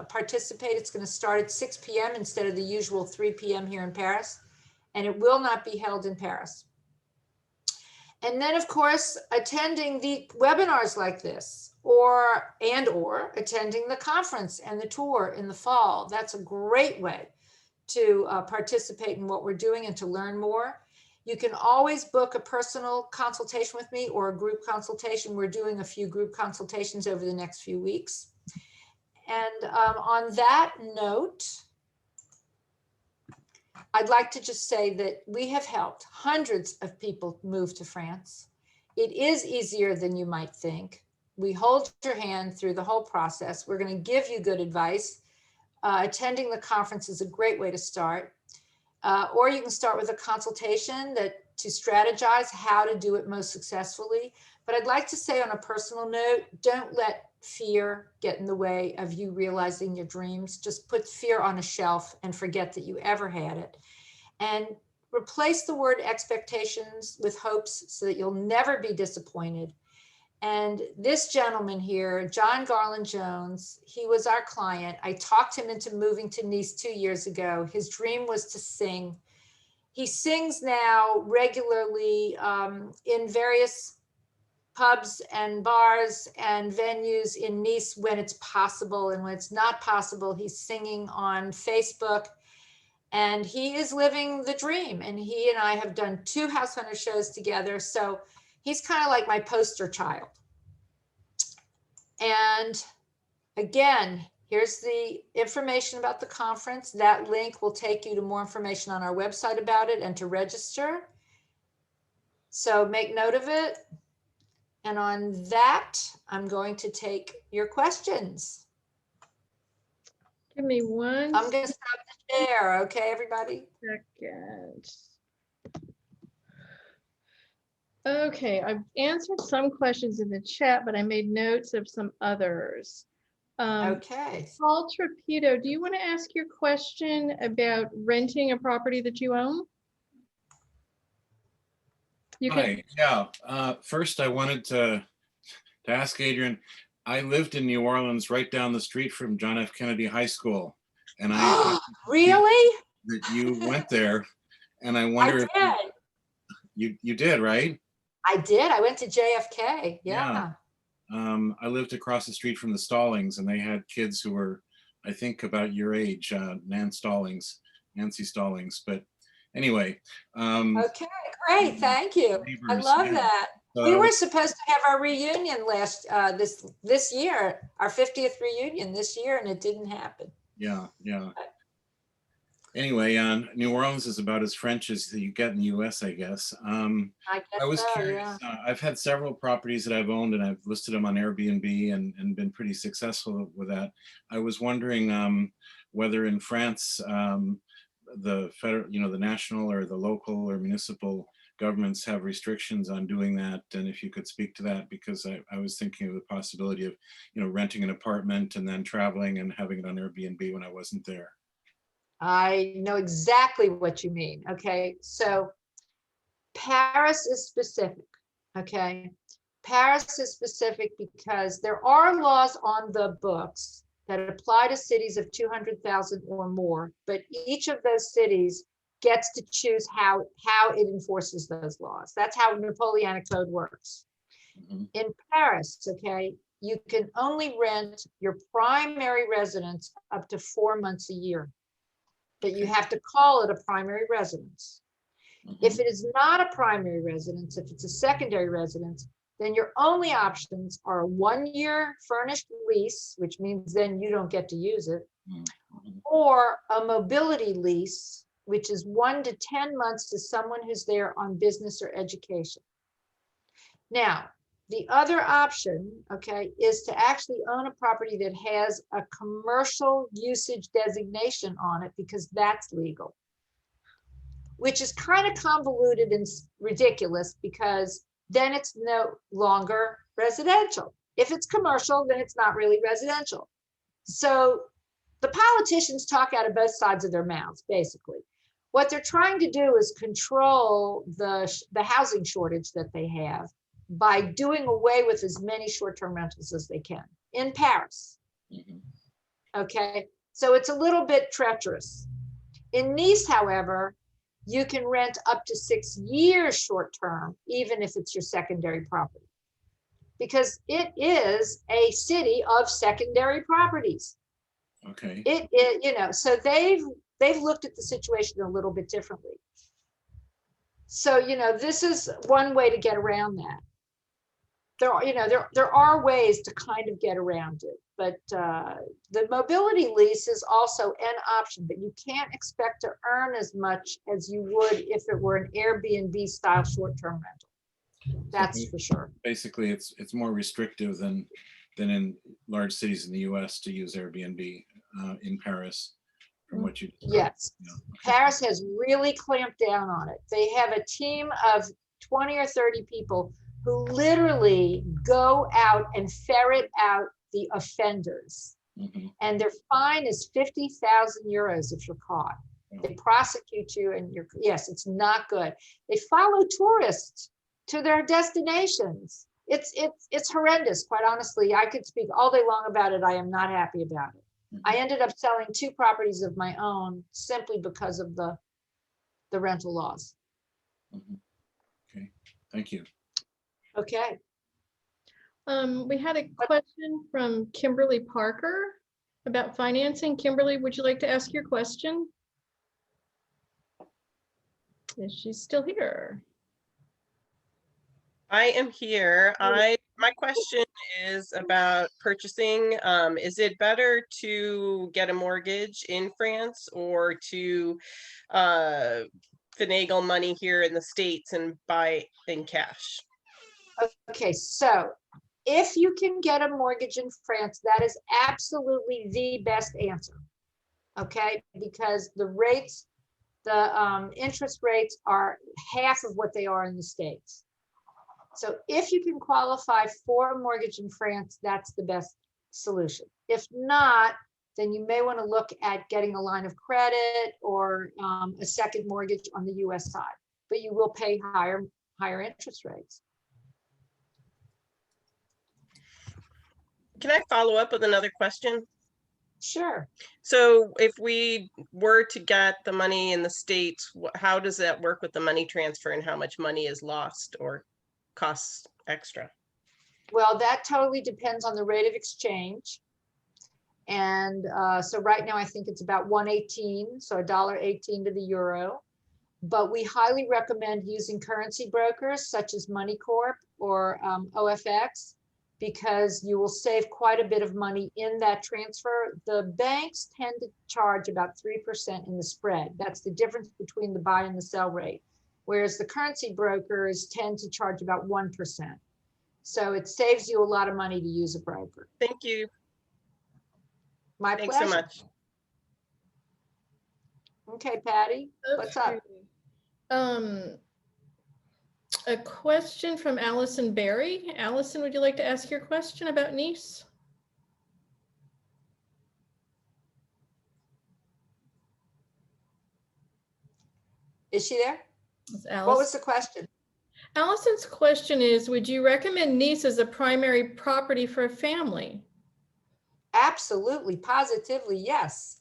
participate. It's going to start at 6 p.m. instead of the usual 3 p.m. here in Paris, and it will not be held in Paris. And then, of course, attending the webinars like this, or attending the conference and the tour in the fall. That's a great way to participate in what we're doing and to learn more. You can always book a personal consultation with me or a group consultation. We're doing a few group consultations over the next few weeks. And on that note, I'd like to just say that we have helped hundreds of people move to France. It is easier than you might think. We hold your hand through the whole process. We're going to give you good advice. Attending the conference is a great way to start. Or you can start with a consultation to strategize how to do it most successfully. But I'd like to say on a personal note, don't let fear get in the way of you realizing your dreams. Just put fear on a shelf and forget that you ever had it. And replace the word expectations with hopes so that you'll never be disappointed. And this gentleman here, John Garland Jones, he was our client. I talked him into moving to Nice 2 years ago. His dream was to sing. He sings now regularly in various pubs and bars and venues in Nice when it's possible. And when it's not possible, he's singing on Facebook. And he is living the dream. And he and I have done 2 House Hunter shows together. So he's kind of like my poster child. And again, here's the information about the conference. That link will take you to more information on our website about it and to register. So make note of it. And on that, I'm going to take your questions. Give me one I'm going to stop the share. Okay, everybody? second. Okay, I've answered some questions in the chat, but I made notes of some others. Okay. Paul Trapito, do you want to ask your question about renting a property that you own? You can, Hi, yeah. First, I wanted to ask Adrian, I lived in New Orleans right down the street from John F. Kennedy High School. And I happened to see Really? that you went there, and I I wonder if did. you did, right? I did. I went to JFK. Yeah. Yeah. I lived across the street from the Stallings, and they had kids who were, I think, about your age, Nancy Stallings. But anyway, Okay, great. Thank you. I neighbors, love yeah. that. So We I were was- supposed to have our reunion this year, our 50th reunion this year, and it didn't happen. yeah. Anyway, New Orleans is about as French as you get in the U.S., I guess. I guess I was so, curious. yeah. I've had several properties that I've owned, and I've listed them on Airbnb and been pretty successful with that. I was wondering whether in France, the federal, the national or the local or municipal governments have restrictions on doing that, and if you could speak to that, because I was thinking of the possibility of, renting an apartment and then traveling and having it on Airbnb when I wasn't there. I know exactly what you mean. Okay, so Paris is specific. Okay, Paris is specific because there are laws on the books that apply to cities of 200,000 or more, but each of those cities gets to choose how it enforces those laws. That's how Napoleonic Code works. Mhm. In Paris, okay, you can only rent your primary residence up to 4 months a year, but you have to call it a primary residence. If it is not a primary residence, if it's a secondary residence, then your only options are a 1-year furnished lease, which means then you don't get to use it, Mhm. or a mobility lease, which is 1 to 10 months to someone who's there on business or education. Now, the other option, okay, is to actually own a property that has a commercial usage designation on it, because that's legal, which is kind of convoluted and ridiculous, because then it's no longer residential. If it's commercial, then it's not really residential. So the politicians talk out of both sides of their mouths, basically. What they're trying to do is control the housing shortage that they have by doing away with as many short-term rentals as they can in Paris. Mhm. Okay, so it's a little bit treacherous. In Nice, however, you can rent up to 6 years short-term, even if it's your secondary property, because it is a city of secondary properties. Okay. So they've looked at the situation a little bit differently. So, this is one way to get around that. There are ways to kind of get around it, but the mobility lease is also an option, but you can't expect to earn as much as you would if it were an Airbnb style short-term rental. That's for sure. Basically, it's more restrictive than in large cities in the U.S. to use Airbnb in Paris, from what you described. Yes, Yeah. Okay. Paris has really clamped down on it. They have a team of 20 or 30 people who literally go out and ferret out the offenders. Mhm. And their fine is 50,000 euros if you're caught. They prosecute you, and yes, it's not good. They follow tourists to their destinations. It's horrendous, quite honestly. I could speak all day long about it. I am not happy about it. Mhm. I ended up selling 2 properties of my own simply because of the rental laws. Mhm. Okay, thank you. Okay. we had a question from Kimberly Parker about financing. Kimberly, would you like to ask your question? Is she still here? I am here. My question is about purchasing. Is it better to get a mortgage in France or to finagle money here in the States and buy in cash? Okay, so if you can get a mortgage in France, that is absolutely the best answer. Okay, because the interest rates are half of what they are in the States. So if you can qualify for a mortgage in France, that's the best solution. If not, then you may want to look at getting a line of credit or a second mortgage on the US side, but you will pay higher interest rates. Can I follow up with another question? Sure. So if we were to get the money in the States, how does that work with the money transfer and how much money is lost or costs extra? Well, that totally depends on the rate of exchange. And so right now, I think it's about 1.18, so $1.18 to the euro. But we highly recommend using currency brokers such as Money Corp or OFX, because you will save quite a bit of money in that transfer. The banks tend to charge about 3% in the spread. That's the difference between the buy and the sell rate. Whereas the currency brokers tend to charge about 1%. So it saves you a lot of money to use a broker. Thank you. My Thanks pleasure. so much. Okay, Patty, what's up? Okay. A question from Allison Berry. Allison, would you like to ask your question about Nice? Is she there? It's What was the question? Allison's question is, would you recommend Nice as a primary property for a family? Absolutely, positively, yes.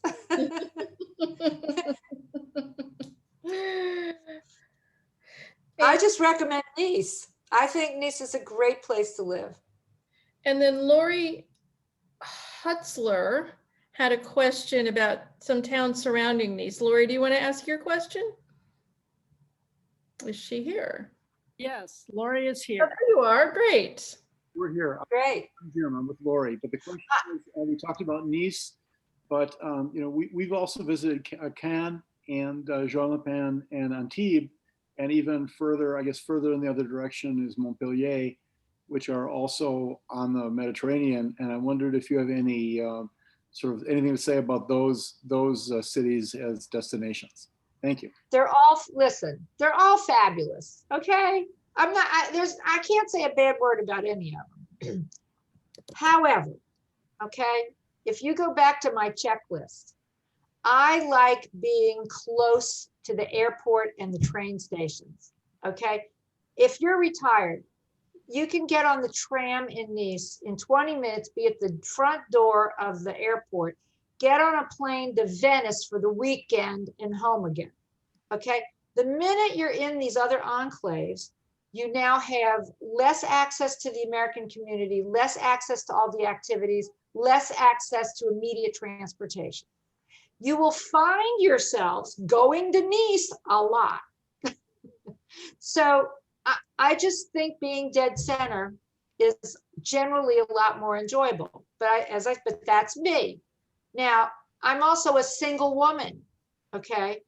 I just recommend Nice. I think Nice is a great place to live. And then Lori Hutzler had a question about some towns surrounding Nice. Lori, do you want to ask your question? Is she here? Yes, Lori is Oh, here. there you are. Great. We're here. Great. I'm Jim. I'm with Lori. But the question is, we talked about Nice, but you know, we've also visited Cannes and Jean-Le-Pen and Antibes, and even further, I guess, further in the other direction is Montpellier, which are also on the Mediterranean. And I wondered if you have any sort of anything to say about those cities as destinations. Thank you. They're all, listen, they're all fabulous. Okay. I can't say a bad word about any of them. However, okay, if you go back to my checklist, I like being close to the airport and the train stations. Okay. If you're retired, you can get on the tram in Nice in 20 minutes, be at the front door of the airport, get on a plane to Venice for the weekend and home again. Okay. The minute you're in these other enclaves, you now have less access to the American community, less access to all the activities, less access to immediate transportation. You will find yourselves going to Nice a lot. So I just think being dead center is generally a lot more enjoyable. But but that's me. Now, I'm also a single woman. Okay.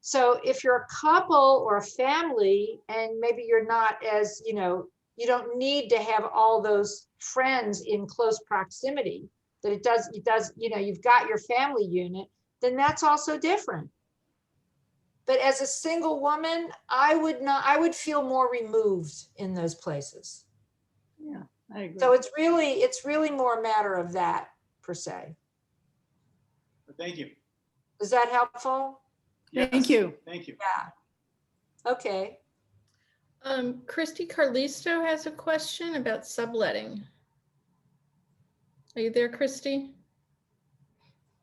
So if you're a couple or a family, and maybe you're not as, you don't need to have all those friends in close proximity, that it does, you've got your family unit, then that's also different. But as a single woman, I would feel more removed in those places. Yeah, I agree. So it's really more a matter of that per se. Thank you. Is that helpful? Thank you. Thank you. Yeah. Okay. Christy Carlisto has a question about subletting. Are you there, Christy?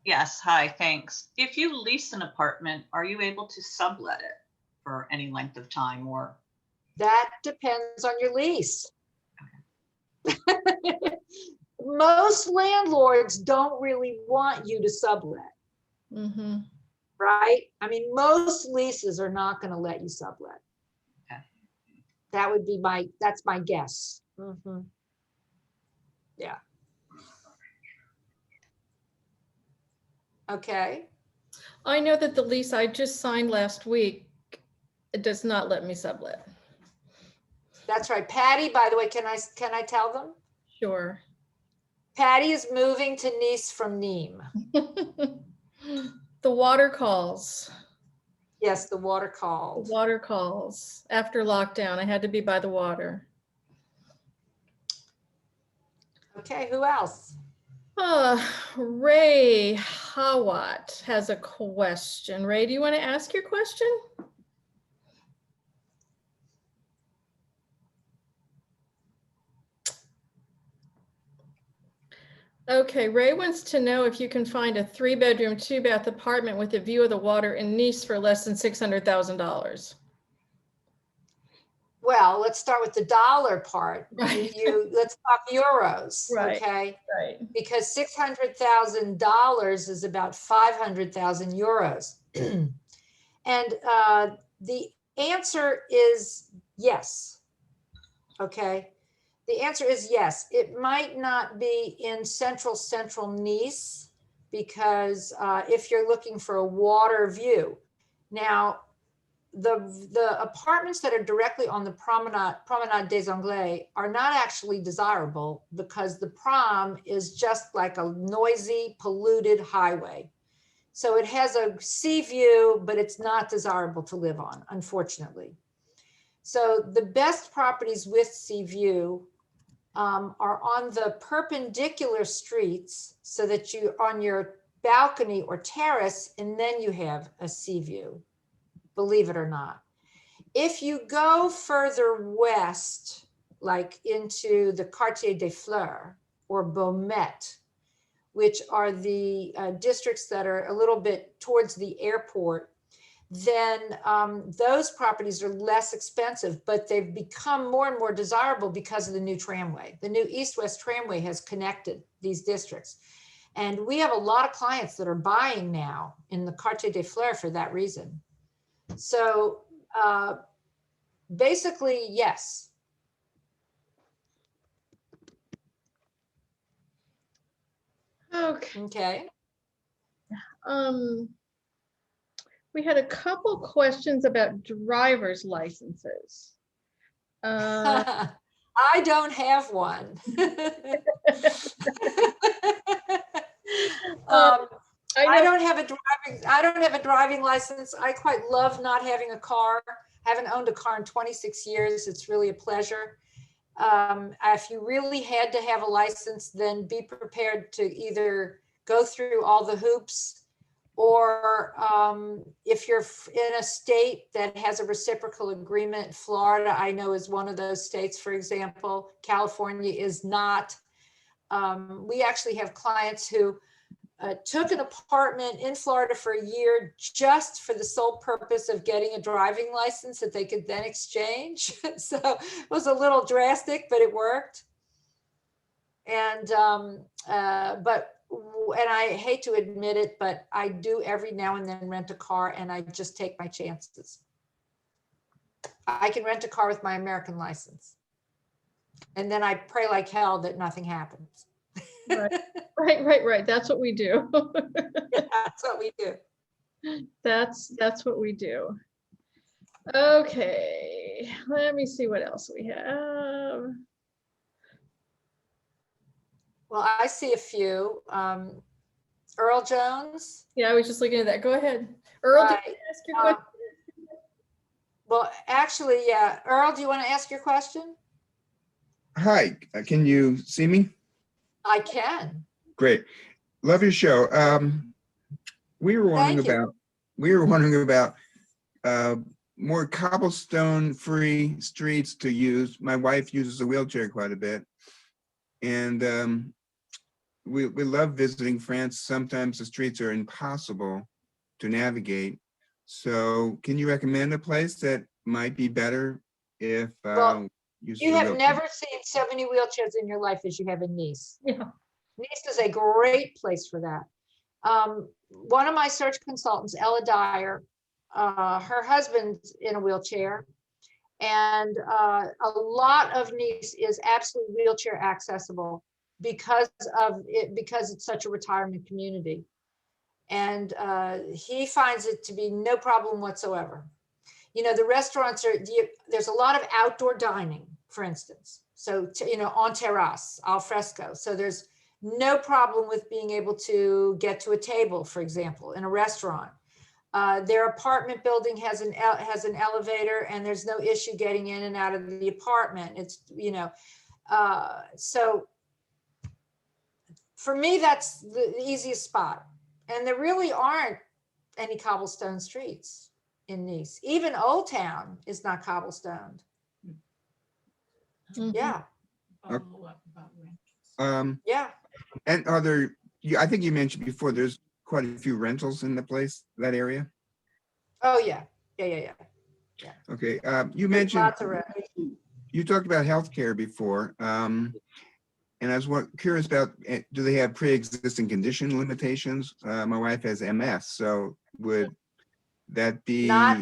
Yes, hi, thanks. If you lease an apartment, are you able to sublet it for any length of time or? That depends on your lease. Most landlords don't really want you to sublet. Mm-hmm. Right? I mean, most leases are not going to let you sublet. Okay. That would be that's my guess. Mm-hmm. Yeah. Okay. I know that the lease I just signed last week, it does not let me sublet. That's right. Patty, by the way, can I tell them? Sure. Patty is moving to Nice from Nîmes. The water calls. Yes, the water called. The water calls. After lockdown, I had to be by the water. Okay, who else? Ray Hawat has a question. Ray, do you want to ask your question? Okay, Ray wants to know if you can find a 3-bedroom, 2-bath apartment with a view of the water in Nice for less than $600,000. Well, let's start with the dollar part. Right. Let's talk euros, Right. okay? Right. Because $600,000 is about 500,000 euros. And the answer is yes, okay? The answer is yes. It might not be in central Nice because if you're looking for a water view. Now, the apartments that are directly on the Promenade des Anglais are not actually desirable because the prom is just like a noisy, polluted highway. So it has a sea view, but it's not desirable to live on, unfortunately. So the best properties with sea view are on the perpendicular streets so that you on your balcony or terrace, and then you have a sea view, believe it or not. If you go further west, like into the Quartier des Fleurs or Beaumet, which are the districts that are a little bit towards the airport, then those properties are less expensive, but they've become more and more desirable because of the new tramway. The new east-west tramway has connected these districts. And we have a lot of clients that are buying now in the Quartier des Fleurs for that reason. So basically, yes. Okay. Okay. We had a couple questions about driver's licenses. I don't have one. I don't have a driving license. I quite love not having a car. I haven't owned a car in 26 years. It's really a pleasure. If you really had to have a license, then be prepared to either go through all the hoops, or if you're in a state that has a reciprocal agreement. Florida, I know, is one of those states, for example. California is not. We actually have clients who took an apartment in Florida for a year just for the sole purpose of getting a driving license that they could then exchange. So it was a little drastic, but it worked. And and I hate to admit it, but I do every now and then rent a car, and I just take my chances. I can rent a car with my American license, and then I pray like hell that nothing happens. Right. That's what we do. Yeah, that's what we do. That's what we do. Okay, let me see what else we have. Well, I see a few. Earl Jones. Yeah, I was just looking at that. Go ahead. Earl, did you ask your question? Well, actually, yeah. Earl, do you want to ask your question? Hi, can you see me? I can. Great. Love your show. We were wondering about more cobblestone-free streets to use. My wife uses a wheelchair quite a bit, and we love visiting France. Sometimes the streets are impossible to navigate. So can you recommend a place that might be better if you have never seen so many wheelchairs in your life as you have in Nice. Yeah. Nice is a great place for that. One of my search consultants, Ella Dyer, her husband's in a wheelchair, and a lot of Nice is absolutely wheelchair accessible because it's such a retirement community. And he finds it to be no problem whatsoever. You know, the restaurants there's a lot of outdoor dining, for instance. So, en terrace, al fresco. So there's no problem with being able to get to a table, for example, in a restaurant. Their apartment building has an elevator, and there's no issue getting in and out of the apartment. It's, so For me, that's the easiest spot. And there really aren't any cobblestone streets in Nice. Even Old Town is not cobblestoned. Mhm. Yeah, yeah. And are there, I think you mentioned before, there's quite a few rentals in the place, that area? Oh, yeah. Yeah. Okay, you There's mentioned, lots of rentals. you talked about healthcare before. And I was curious about, do they have pre-existing condition limitations? My wife has MS, so would that be? Not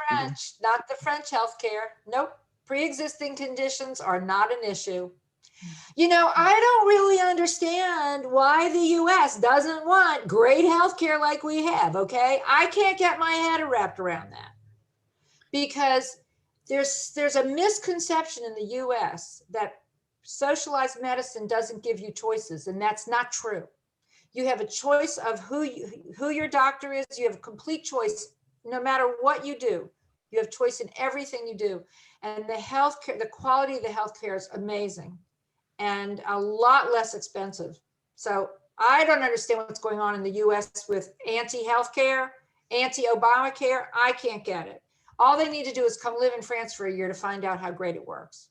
the French healthcare. Nope. Pre-existing conditions are not an issue. You know, I don't really understand why the US doesn't want great healthcare like we have, okay? I can't get my head wrapped around that. Because there's a misconception in the US that socialized medicine doesn't give you choices, and that's not true. You have a choice of who your doctor is. You have a complete choice no matter what you do. You have choice in everything you do. And the healthcare, the quality of the healthcare is amazing and a lot less expensive. So I don't understand what's going on in the US with anti-healthcare, anti-Obamacare. I can't get it. All they need to do is come live in France for a year to find out how great it works.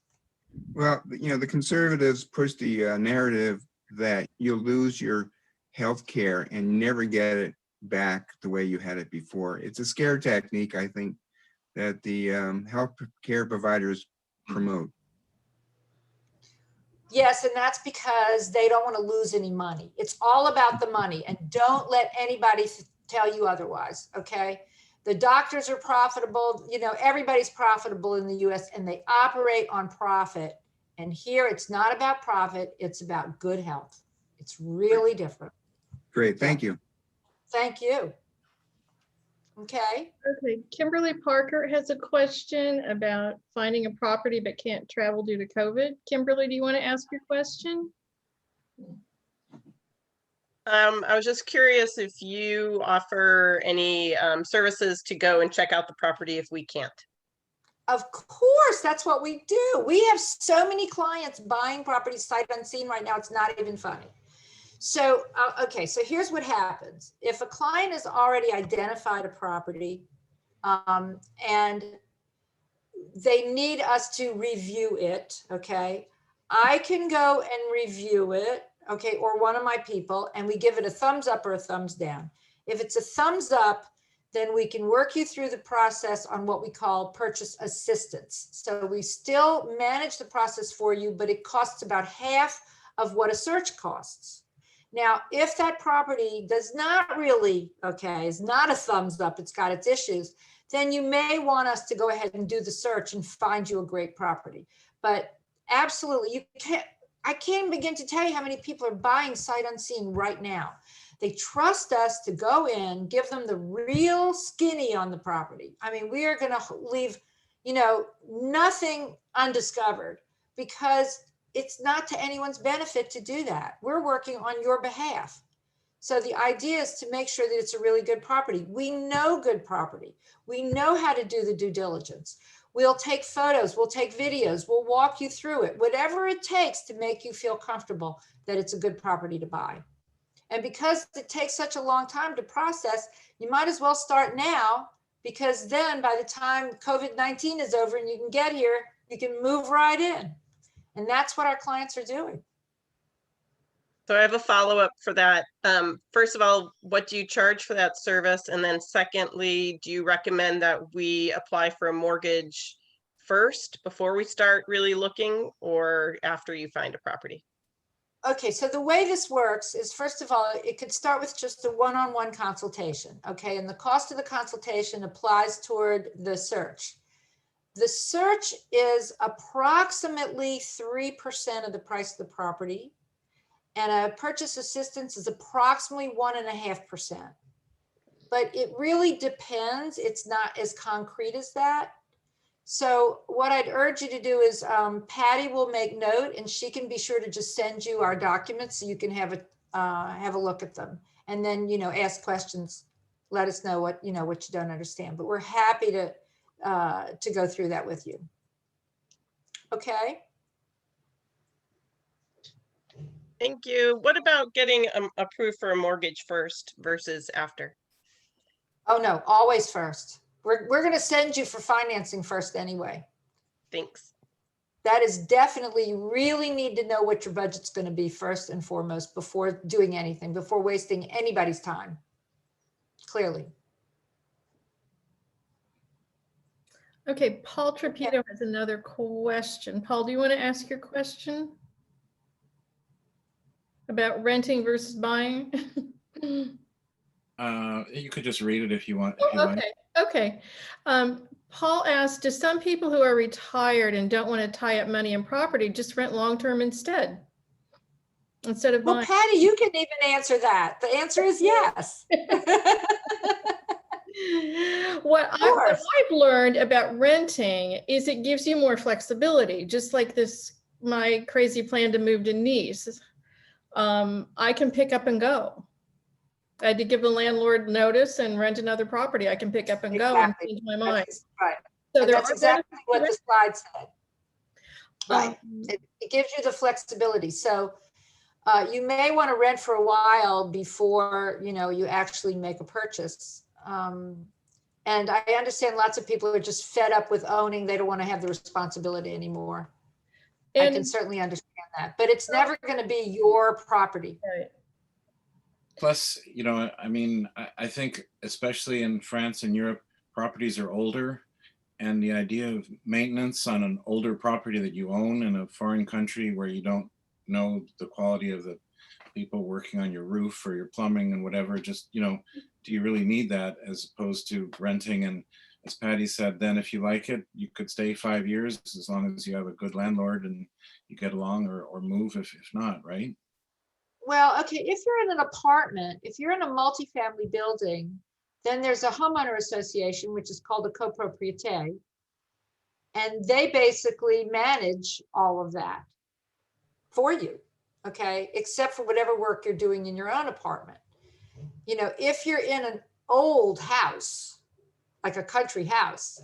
Well, the conservatives push the narrative that you'll lose your health care and never get it back the way you had it before. It's a scare technique, I think, that the health care providers promote. Yes, and that's because they don't want to lose any money. It's all about the money, and don't let anybody tell you otherwise, okay? The doctors are profitable, everybody's profitable in the US, and they operate on profit. And here it's not about profit, it's about good health. It's really different. Great, thank you. Thank you. Okay. Okay, Kimberly Parker has a question about finding a property but can't travel due to COVID. Kimberly, do you want to ask your question? I was just curious if you offer any services to go and check out the property if we can't. Of course, that's what we do. We have so many clients buying properties sight unseen right now, it's not even funny. So, okay, so here's what happens. If a client has already identified a property and they need us to review it, okay, I can go and review it, okay, or one of my people, and we give it a thumbs up or a thumbs down. If it's a thumbs up, then we can work you through the process on what we call purchase assistance. So we still manage the process for you, but it costs about half of what a search costs. Now, if that property does not really, is not a thumbs up, it's got its issues, then you may want us to go ahead and do the search and find you a great property. But absolutely, I can't begin to tell you how many people are buying sight unseen right now. They trust us to go in, give them the real skinny on the property. I mean, we are going to leave, nothing undiscovered because it's not to anyone's benefit to do that. We're working on your behalf. So the idea is to make sure that it's a really good property. We know good property. We know how to do the due diligence. We'll take photos, we'll take videos, we'll walk you through it, whatever it takes to make you feel comfortable that it's a good property to buy. And because it takes such a long time to process, you might as well start now, because then by the time COVID-19 is over and you can get here, you can move right in. And that's what our clients are doing. So I have a follow-up for that. First of all, what do you charge for that service? And then secondly, do you recommend that we apply for a mortgage first before we start really looking, or after you find a property? Okay, so the way this works is, first of all, it could start with just a one-on-one consultation, okay? And the cost of the consultation applies toward the search. The search is approximately 3% of the price of the property, and a purchase assistance is approximately 1.5%. But it really depends. It's not as concrete as that. So what I'd urge you to do is Patty will make note, and she can be sure to just send you our documents so you can have a look at them, and then ask questions. Let us know what you don't understand. But we're happy to go through that with you. Okay. Thank you. What about getting approved for a mortgage first versus after? Oh, no, always first. We're going to send you for financing first anyway. Thanks. That is definitely, you really need to know what your budget's going to be first and foremost before doing anything, before wasting anybody's time. Clearly. Okay, Paul Trapito has another question. Paul, do you want to ask your question about renting versus buying? You could just read it if you want. Okay. Paul asked, do some people who are retired and don't want to tie up money in property just rent long-term instead of Well, buying? Patty, you can even answer that. The answer is yes. What I've learned about renting is it gives you more flexibility, just like my crazy plan to move to Nice. I can pick up and go. I had to give the landlord notice and rent another property. I can pick up and go and change my mind. Right. So And there that's are exactly what benefits the slide said. to Right. It gives you the flexibility. So you may want to rent for a while before, you actually make a purchase. And I understand lots of people are just fed up with owning. They don't want to have the responsibility anymore. I can certainly understand that, but it's never going to be your property. Right. Plus, I mean, I think especially in France and Europe, properties are older, and the idea of maintenance on an older property that you own in a foreign country where you don't know the quality of the people working on your roof or your plumbing and whatever, just, do you really need that, as opposed to renting? And as Patty said, then if you like it, you could stay 5 years as long as you have a good landlord and you get along, or move if not, right? Well, okay, if you're in an apartment, if you're in a multifamily building, then there's a homeowner association, which is called a copropriété. And they basically manage all of that for you, okay, except for whatever work you're doing in your own apartment. If you're in an old house, like a country house,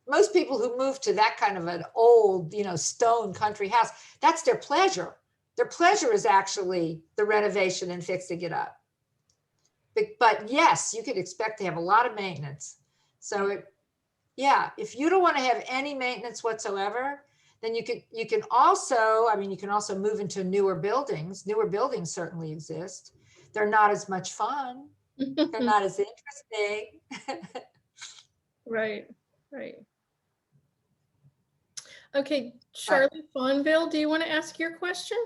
most people who move to that kind of an old, stone country house, that's their pleasure. Their pleasure is actually the renovation and fixing it up. But yes, you could expect to have a lot of maintenance. So if you don't want to have any maintenance whatsoever, then you can also move into newer buildings. Newer buildings certainly exist. They're not as much fun. They're not as interesting. Right. Okay, Charlie Fonville, do you want to ask your question?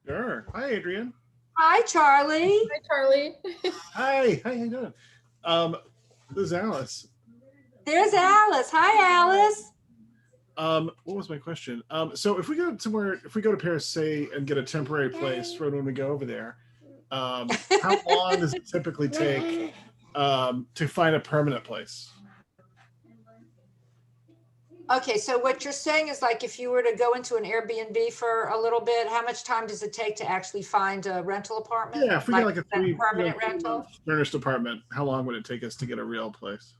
Sure. Hi, Adrian. Hi, Charlie. Hi, Charlie. Hi, how you doing? This is Alice. There's Alice. Hi, Alice. What was my question? So if we go to Paris, say, and get a temporary place for when we go over there, how long does it typically take to find a permanent place? Okay, so what you're saying is, like, if you were to go into an Airbnb for a little bit, how much time does it take to actually find a rental apartment? Yeah, if we get like a permanent rental furnished apartment, how long would it take us to get a real place?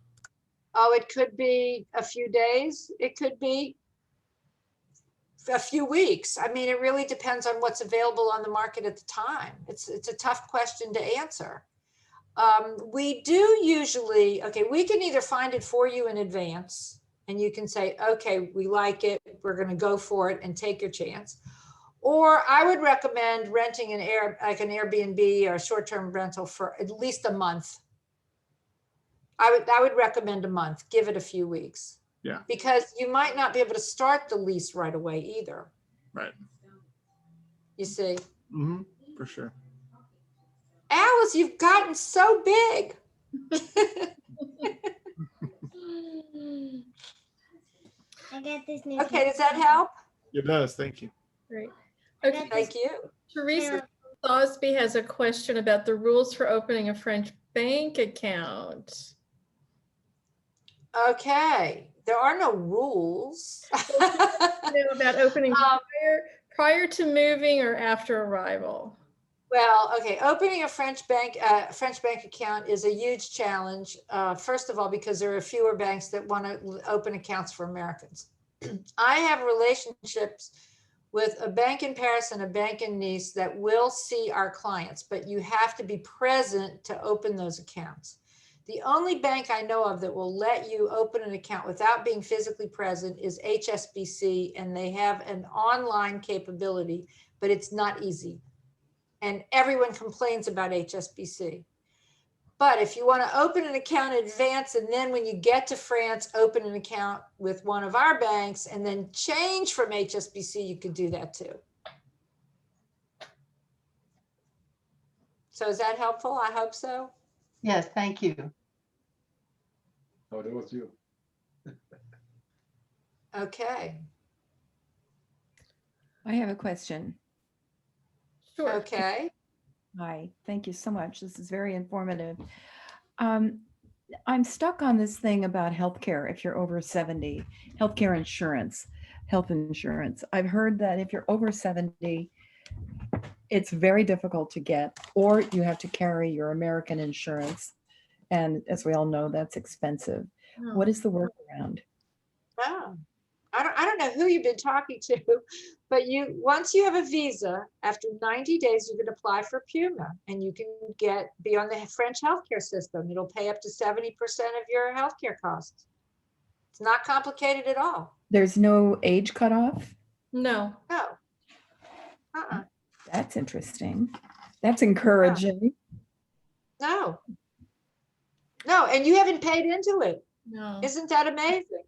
Oh, it could be a few days. It could be a few weeks. I mean, it really depends on what's available on the market at the time. It's a tough question to answer. We do usually, we can either find it for you in advance, and you can say, okay, we like it, we're going to go for it and take your chance. Or I would recommend renting an Airbnb or a short-term rental for at least a month. I would recommend a month. Give it a few weeks. Yeah. Because you might not be able to start the lease right away either. Right. You see. Mm-hmm. For sure. Alice, you've gotten so big. I got this new. Okay, does that help? It does. Thank you. Great. Okay. Thank you. Teresa Sosby has a question about the rules for opening a French bank account. Okay, there are no rules. About opening prior to moving or after arrival. Well, okay, opening a French bank account is a huge challenge. First of all, because there are fewer banks that want to open accounts for Americans. I have relationships with a bank in Paris and a bank in Nice that will see our clients, but you have to be present to open those accounts. The only bank I know of that will let you open an account without being physically present is HSBC, and they have an online capability, but it's not easy. And everyone complains about HSBC. But if you want to open an account in advance, and then when you get to France, open an account with one of our banks and then change from HSBC, you could do that too. So is that helpful? I hope so. Yes, thank you. Oh, it was you. Okay. I have a question. Sure. Okay. Hi, thank you so much. This is very informative. I'm stuck on this thing about healthcare if you're over 70, healthcare insurance, health insurance. I've heard that if you're over 70, it's very difficult to get, or you have to carry your American insurance. And as we all know, that's expensive. What is the workaround? Oh, I don't know who you've been talking to, but once you have a visa, after 90 days, you can apply for Puma and you can be on the French healthcare system. It'll pay up to 70% of your healthcare costs. It's not complicated at all. There's no age cutoff? No. No. That's interesting. That's encouraging. No. No, and you haven't paid into it. No. Isn't that amazing?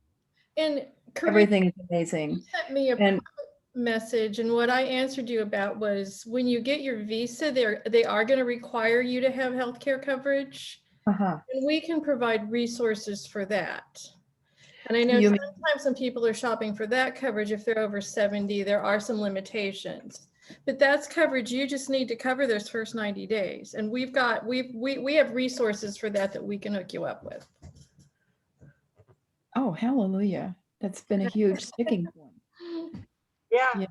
And everything is amazing. You sent me a message, and what I answered you about was when you get your visa, they are going to require you to have healthcare coverage, and we can provide resources for that. And I know sometimes when people are shopping for that coverage, if they're over 70, there are some limitations. But that's coverage. You just need to cover those first 90 days, and we have resources for that we can hook you up with. Oh, hallelujah. That's been a huge sticking point. Yeah.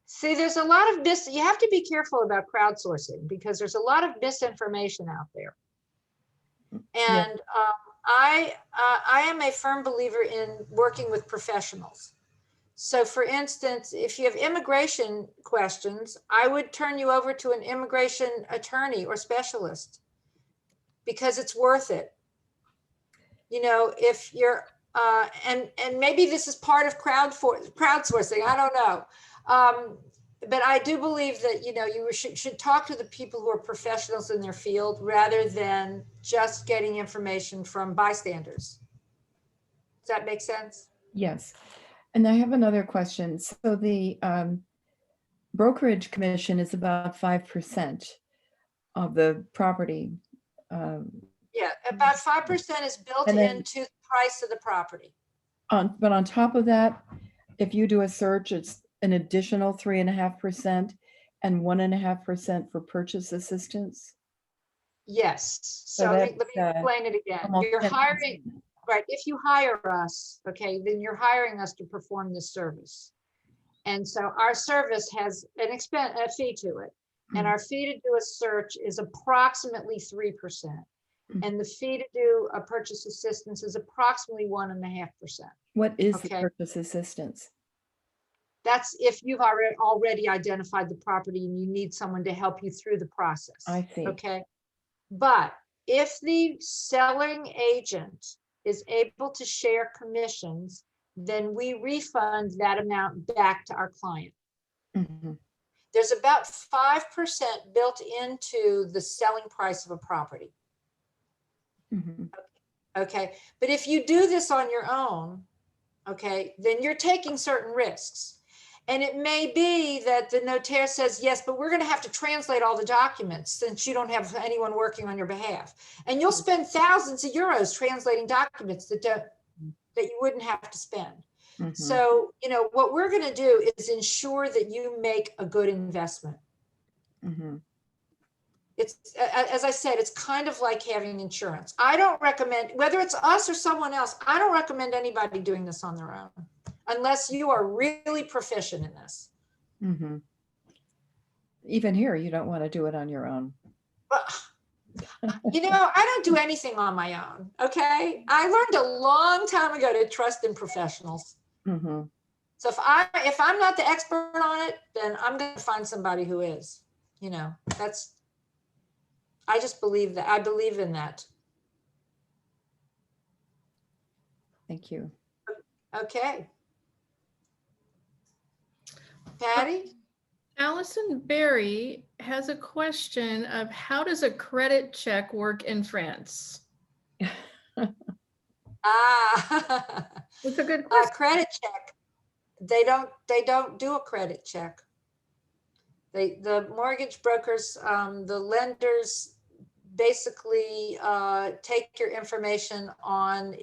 See, there's a lot of you have to be careful about crowdsourcing because there's a lot of misinformation out there. And I am a firm believer in working with professionals. So for instance, if you have immigration questions, I would turn you over to an immigration attorney or specialist because it's worth it. You know, if you're, and maybe this is part of crowdsourcing, I don't know. But I do believe that, you know, you should talk to the people who are professionals in their field rather than just getting information from bystanders. Does that make sense? Yes. And I have another question. So the brokerage commission is about 5% of the property. Yeah, about 5% is built into the price of the property. But on top of that, if you do a search, it's an additional 3.5% and 1.5% for purchase assistance. Yes. So let me explain it again. You're hiring, right? If you hire us, okay, then you're hiring us to perform this service. And so our service has a fee to it. And our fee to do a search is approximately 3%. And the fee to do a purchase assistance is approximately 1.5%. What is the purchase assistance? That's if you've already identified the property and you need someone to help you through the process. I see. Okay. But if the selling agent is able to share commissions, then we refund that amount back to our client. Mm-hmm. There's about 5% built into the selling price of a property. Mm-hmm. Okay. But if you do this on your own, okay, then you're taking certain risks. And it may be that the notaire says, yes, but we're going to have to translate all the documents since you don't have anyone working on your behalf. And you'll spend thousands of euros translating documents that you wouldn't have to spend. Mm-hmm. So, you know, what we're going to do is ensure that you make a good investment. Mm-hmm. It's, as I said, it's kind of like having insurance. I don't recommend, whether it's us or someone else, I don't recommend anybody doing this on their own unless you are really proficient in this. Mm-hmm. Even here, you don't want to do it on your own. You know, I don't do anything on my own. Okay. I learned a long time ago to trust in professionals. Mm-hmm. So if I'm not the expert on it, then I'm going to find somebody who is. You know, I just believe that. I believe in that. Thank you. Okay. Patty? Allison Berry has a question of how does a credit check work in France? It's a good question. Credit check. They don't do a credit check. The mortgage brokers, the lenders basically take your information on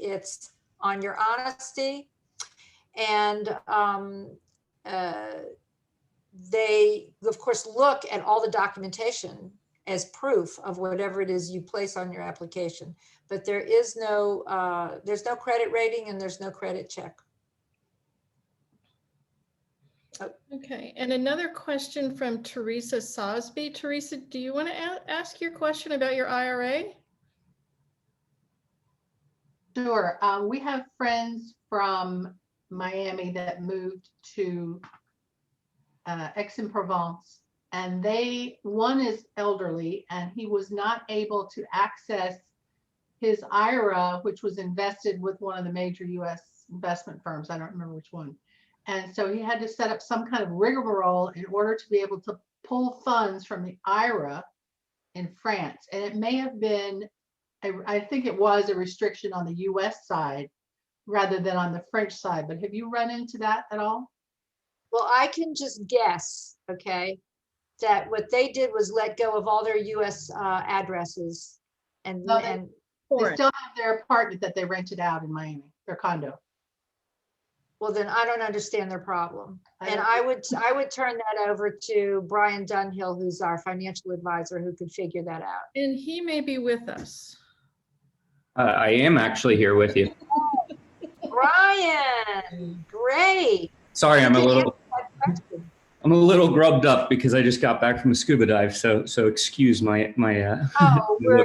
your honesty, and they of course look at all the documentation as proof of whatever it is you place on your application. But there's no credit rating and there's no credit check. Okay, and another question from Teresa Sosby. Teresa, do you want to ask your question about your IRA? Sure. We have friends from Miami that moved to Aix-en-Provence, and one is elderly, and he was not able to access his IRA, which was invested with one of the major U.S. investment firms. I don't remember which one. And so he had to set up some kind of rigmarole in order to be able to pull funds from the IRA in France. And it may have been, I think it was a restriction on the US side rather than on the French side. But have you run into that at all? Well, I can just guess, okay, that what they did was let go of all their US addresses and they still have their apartment that they rented out in Miami, their condo. Well, then I don't understand their problem. And I would turn that over to Brian Dunhill, who's our financial advisor, who could figure that out. And he may be with us. I am actually here with you. Brian, great. Sorry, I'm a little grubbed up because I just got back from a scuba dive. So excuse my. Oh,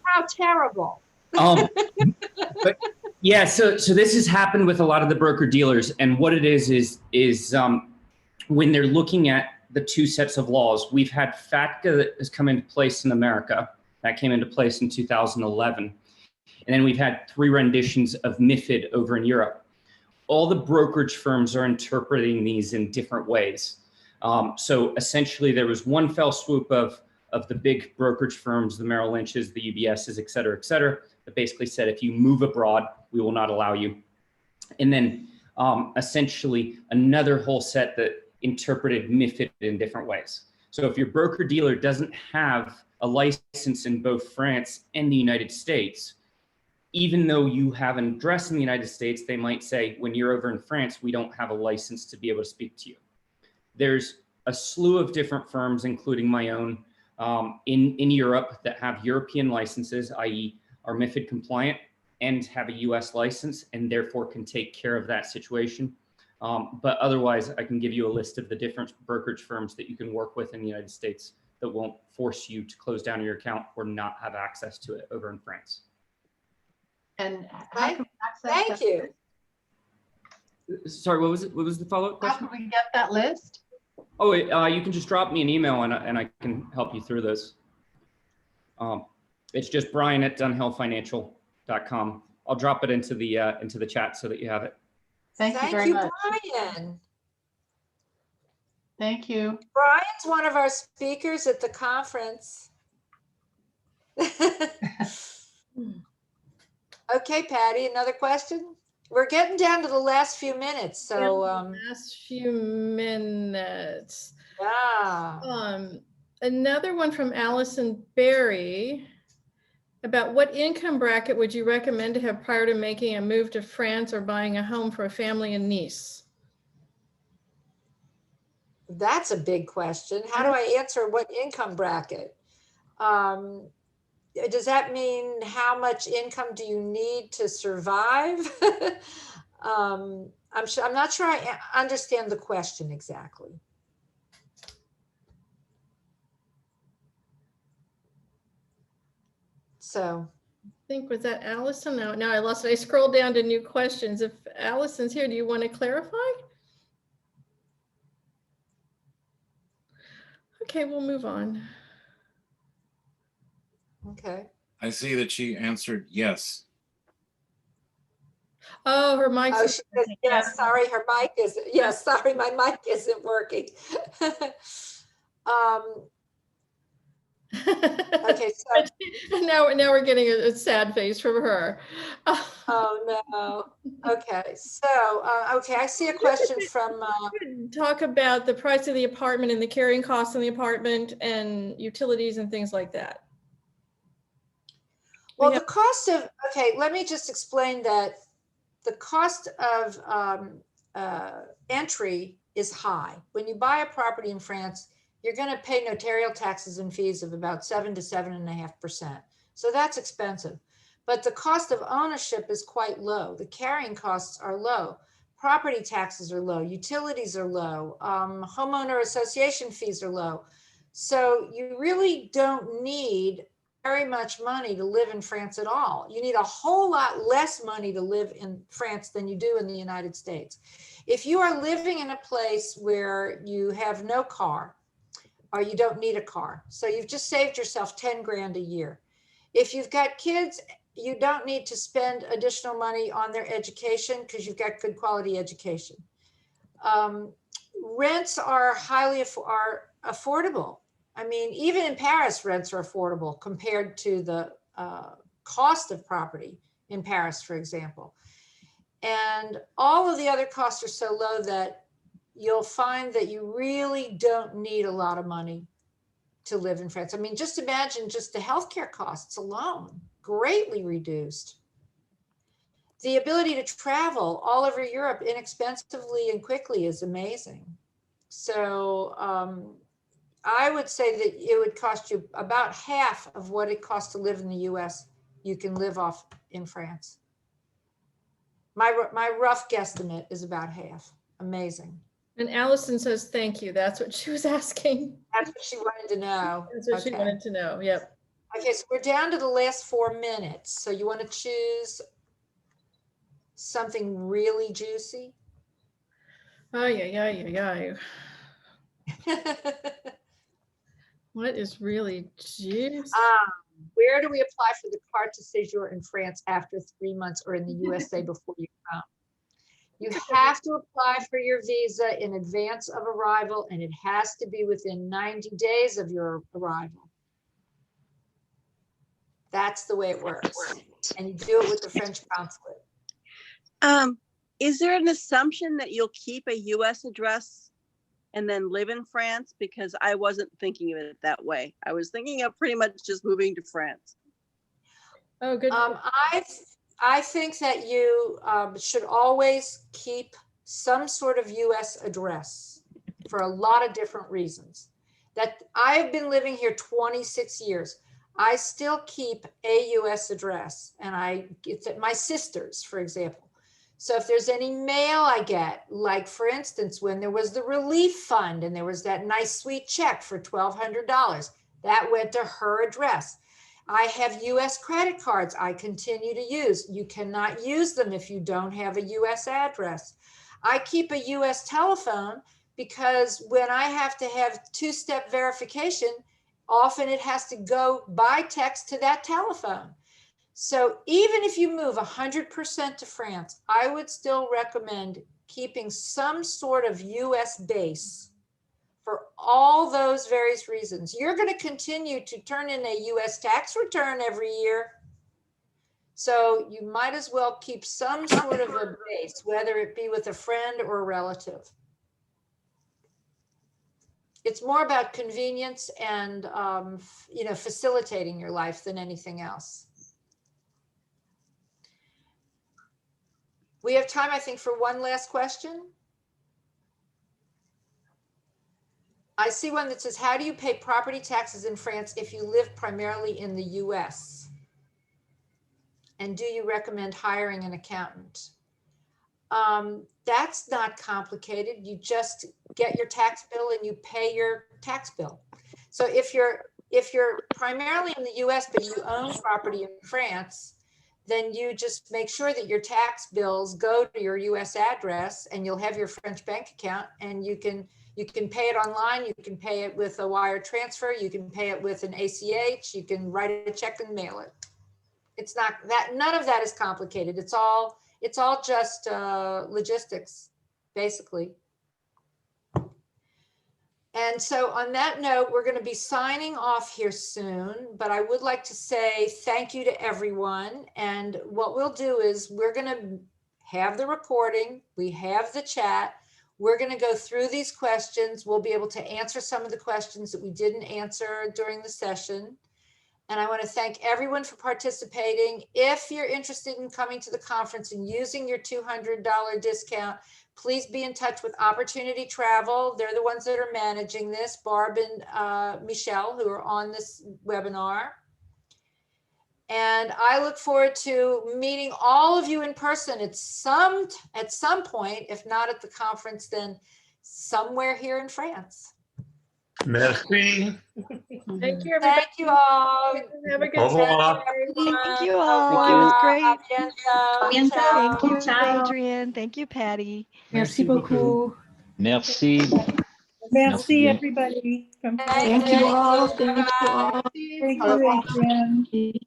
how terrible. But yeah, so this has happened with a lot of the broker dealers, and what it is when they're looking at the two sets of laws, we've had FATCA that has come into place in America. That came into place in 2011. And then we've had 3 renditions of MiFID over in Europe. All the brokerage firms are interpreting these in different ways. So essentially there was one fell swoop of the big brokerage firms, the Merrill Lynch's, the UBS's, et cetera, that basically said, if you move abroad, we will not allow you. And then essentially another whole set that interpreted MiFID in different ways. So if your broker dealer doesn't have a license in both France and the United States, even though you have an address in the United States, they might say, when you're over in France, we don't have a license to be able to speak to you. There's a slew of different firms, including my own, in Europe that have European licenses, i.e. are MiFID compliant and have a US license and therefore can take care of that situation. But otherwise, I can give you a list of the different brokerage firms that you can work with in the United States that won't force you to close down your account or not have access to it over in France. And how can we access Thank that you. list? Sorry, what was it? What was the follow-up question? How can we get that list? Oh, you can just drop me an email and I can help you through this. It's just brian@dunhillfinancial.com. I'll drop it into the chat so that you have it. Thank you very much. Brian. Thank you. Brian's one of our speakers at the conference. Okay, Patty, another question? We're getting down to the last few minutes, so. Last few minutes. Yeah. Another one from Allison Berry. About what income bracket would you recommend to have prior to making a move to France or buying a home for a family in Nice? That's a big question. How do I answer what income bracket? Does that mean how much income do you need to survive? I'm not sure I understand the question exactly. So I think, was that Allison? No, I lost it. I scrolled down to new questions. If Allison's here, do you want to clarify? Okay, we'll move on. Okay. I see that she answered yes. Oh, her mic's. Oh, she says, yes, sorry, her mic is, yes, sorry, my mic isn't working. Okay, so. Now we're getting a sad face from her. Oh, no. Okay, so, okay, I see a question from. Talk about the price of the apartment and the carrying costs in the apartment and utilities and things like that. Well, the cost of, okay, let me just explain that the cost of entry is high. When you buy a property in France, you're going to pay notarial taxes and fees of about 7 to 7.5%. So that's expensive. But the cost of ownership is quite low. The carrying costs are low. Property taxes are low. Utilities are low. Homeowner association fees are low. So you really don't need very much money to live in France at all. You need a whole lot less money to live in France than you do in the United States. If you are living in a place where you have no car or you don't need a car, so you've just saved yourself 10 grand a year. If you've got kids, you don't need to spend additional money on their education because you've got good quality education. Rents are highly affordable. I mean, even in Paris, rents are affordable compared to the cost of property in Paris, for example. And all of the other costs are so low that you'll find that you really don't need a lot of money to live in France. I mean, just imagine just the healthcare costs alone, greatly reduced. The ability to travel all over Europe inexpensively and quickly is amazing. So I would say that it would cost you about half of what it costs to live in the US. You can live off in France. My rough guesstimate is about half. Amazing. And Allison says, thank you. That's what she was asking. That's what she wanted to know. That's what she wanted to know. Yep. Okay, so we're down to the last 4 minutes. So you want to choose something really juicy? Oh, yeah. What is really juicy? Where do we apply for the carte de séjour in France after 3 months or in the USA before you come? You have to apply for your visa in advance of arrival, and it has to be within 90 days of your arrival. That's the way it works. And you do it with the French consulate. Is there an assumption that you'll keep a US address and then live in France? Because I wasn't thinking of it that way. I was thinking of pretty much just moving to France. Oh, good. I think that you should always keep some sort of US address for a lot of different reasons. That I have been living here 26 years. I still keep a US address, and it's at my sister's, for example. So if there's any mail I get, like for instance, when there was the relief fund and there was that nice sweet check for $1,200, that went to her address. I have US credit cards I continue to use. You cannot use them if you don't have a US address. I keep a US telephone because when I have to have two-step verification, often it has to go by text to that telephone. So even if you move 100% to France, I would still recommend keeping some sort of US base for all those various reasons. You're going to continue to turn in a US tax return every year. So you might as well keep some sort of a base, whether it be with a friend or a relative. It's more about convenience and facilitating your life than anything else. We have time, I think, for one last question. I see one that says, how do you pay property taxes in France if you live primarily in the US? And do you recommend hiring an accountant? That's not complicated. You just get your tax bill and you pay your tax bill. So if you're primarily in the US, but you own property in France, then you just make sure that your tax bills go to your US address and you'll have your French bank account and you can You can pay it online, you can pay it with a wire transfer, you can pay it with an ACH, you can write a check and mail it. It's not that, none of that is complicated. It's all just logistics, basically. And so on that note, we're going to be signing off here soon, but I would like to say thank you to everyone. And what we'll do is we're going to have the recording, we have the chat. We're going to go through these questions. We'll be able to answer some of the questions that we didn't answer during the session. And I want to thank everyone for participating. If you're interested in coming to the conference and using your $200 discount, please be in touch with Opportunity Travel. They're the ones that are managing this, Barb and Michelle, who are on this webinar. And I look forward to meeting all of you in person at some point, if not at the conference, then somewhere here in France. Merci. Thank you, everybody. Thank you all. Have a good Au revoir. Thank you all. It was great. Thank you, Ciao. Adrian. Thank you, Patty. Merci beaucoup. Merci. Merci, everybody. Thank you all. Thank you all. Thank you, Adrian.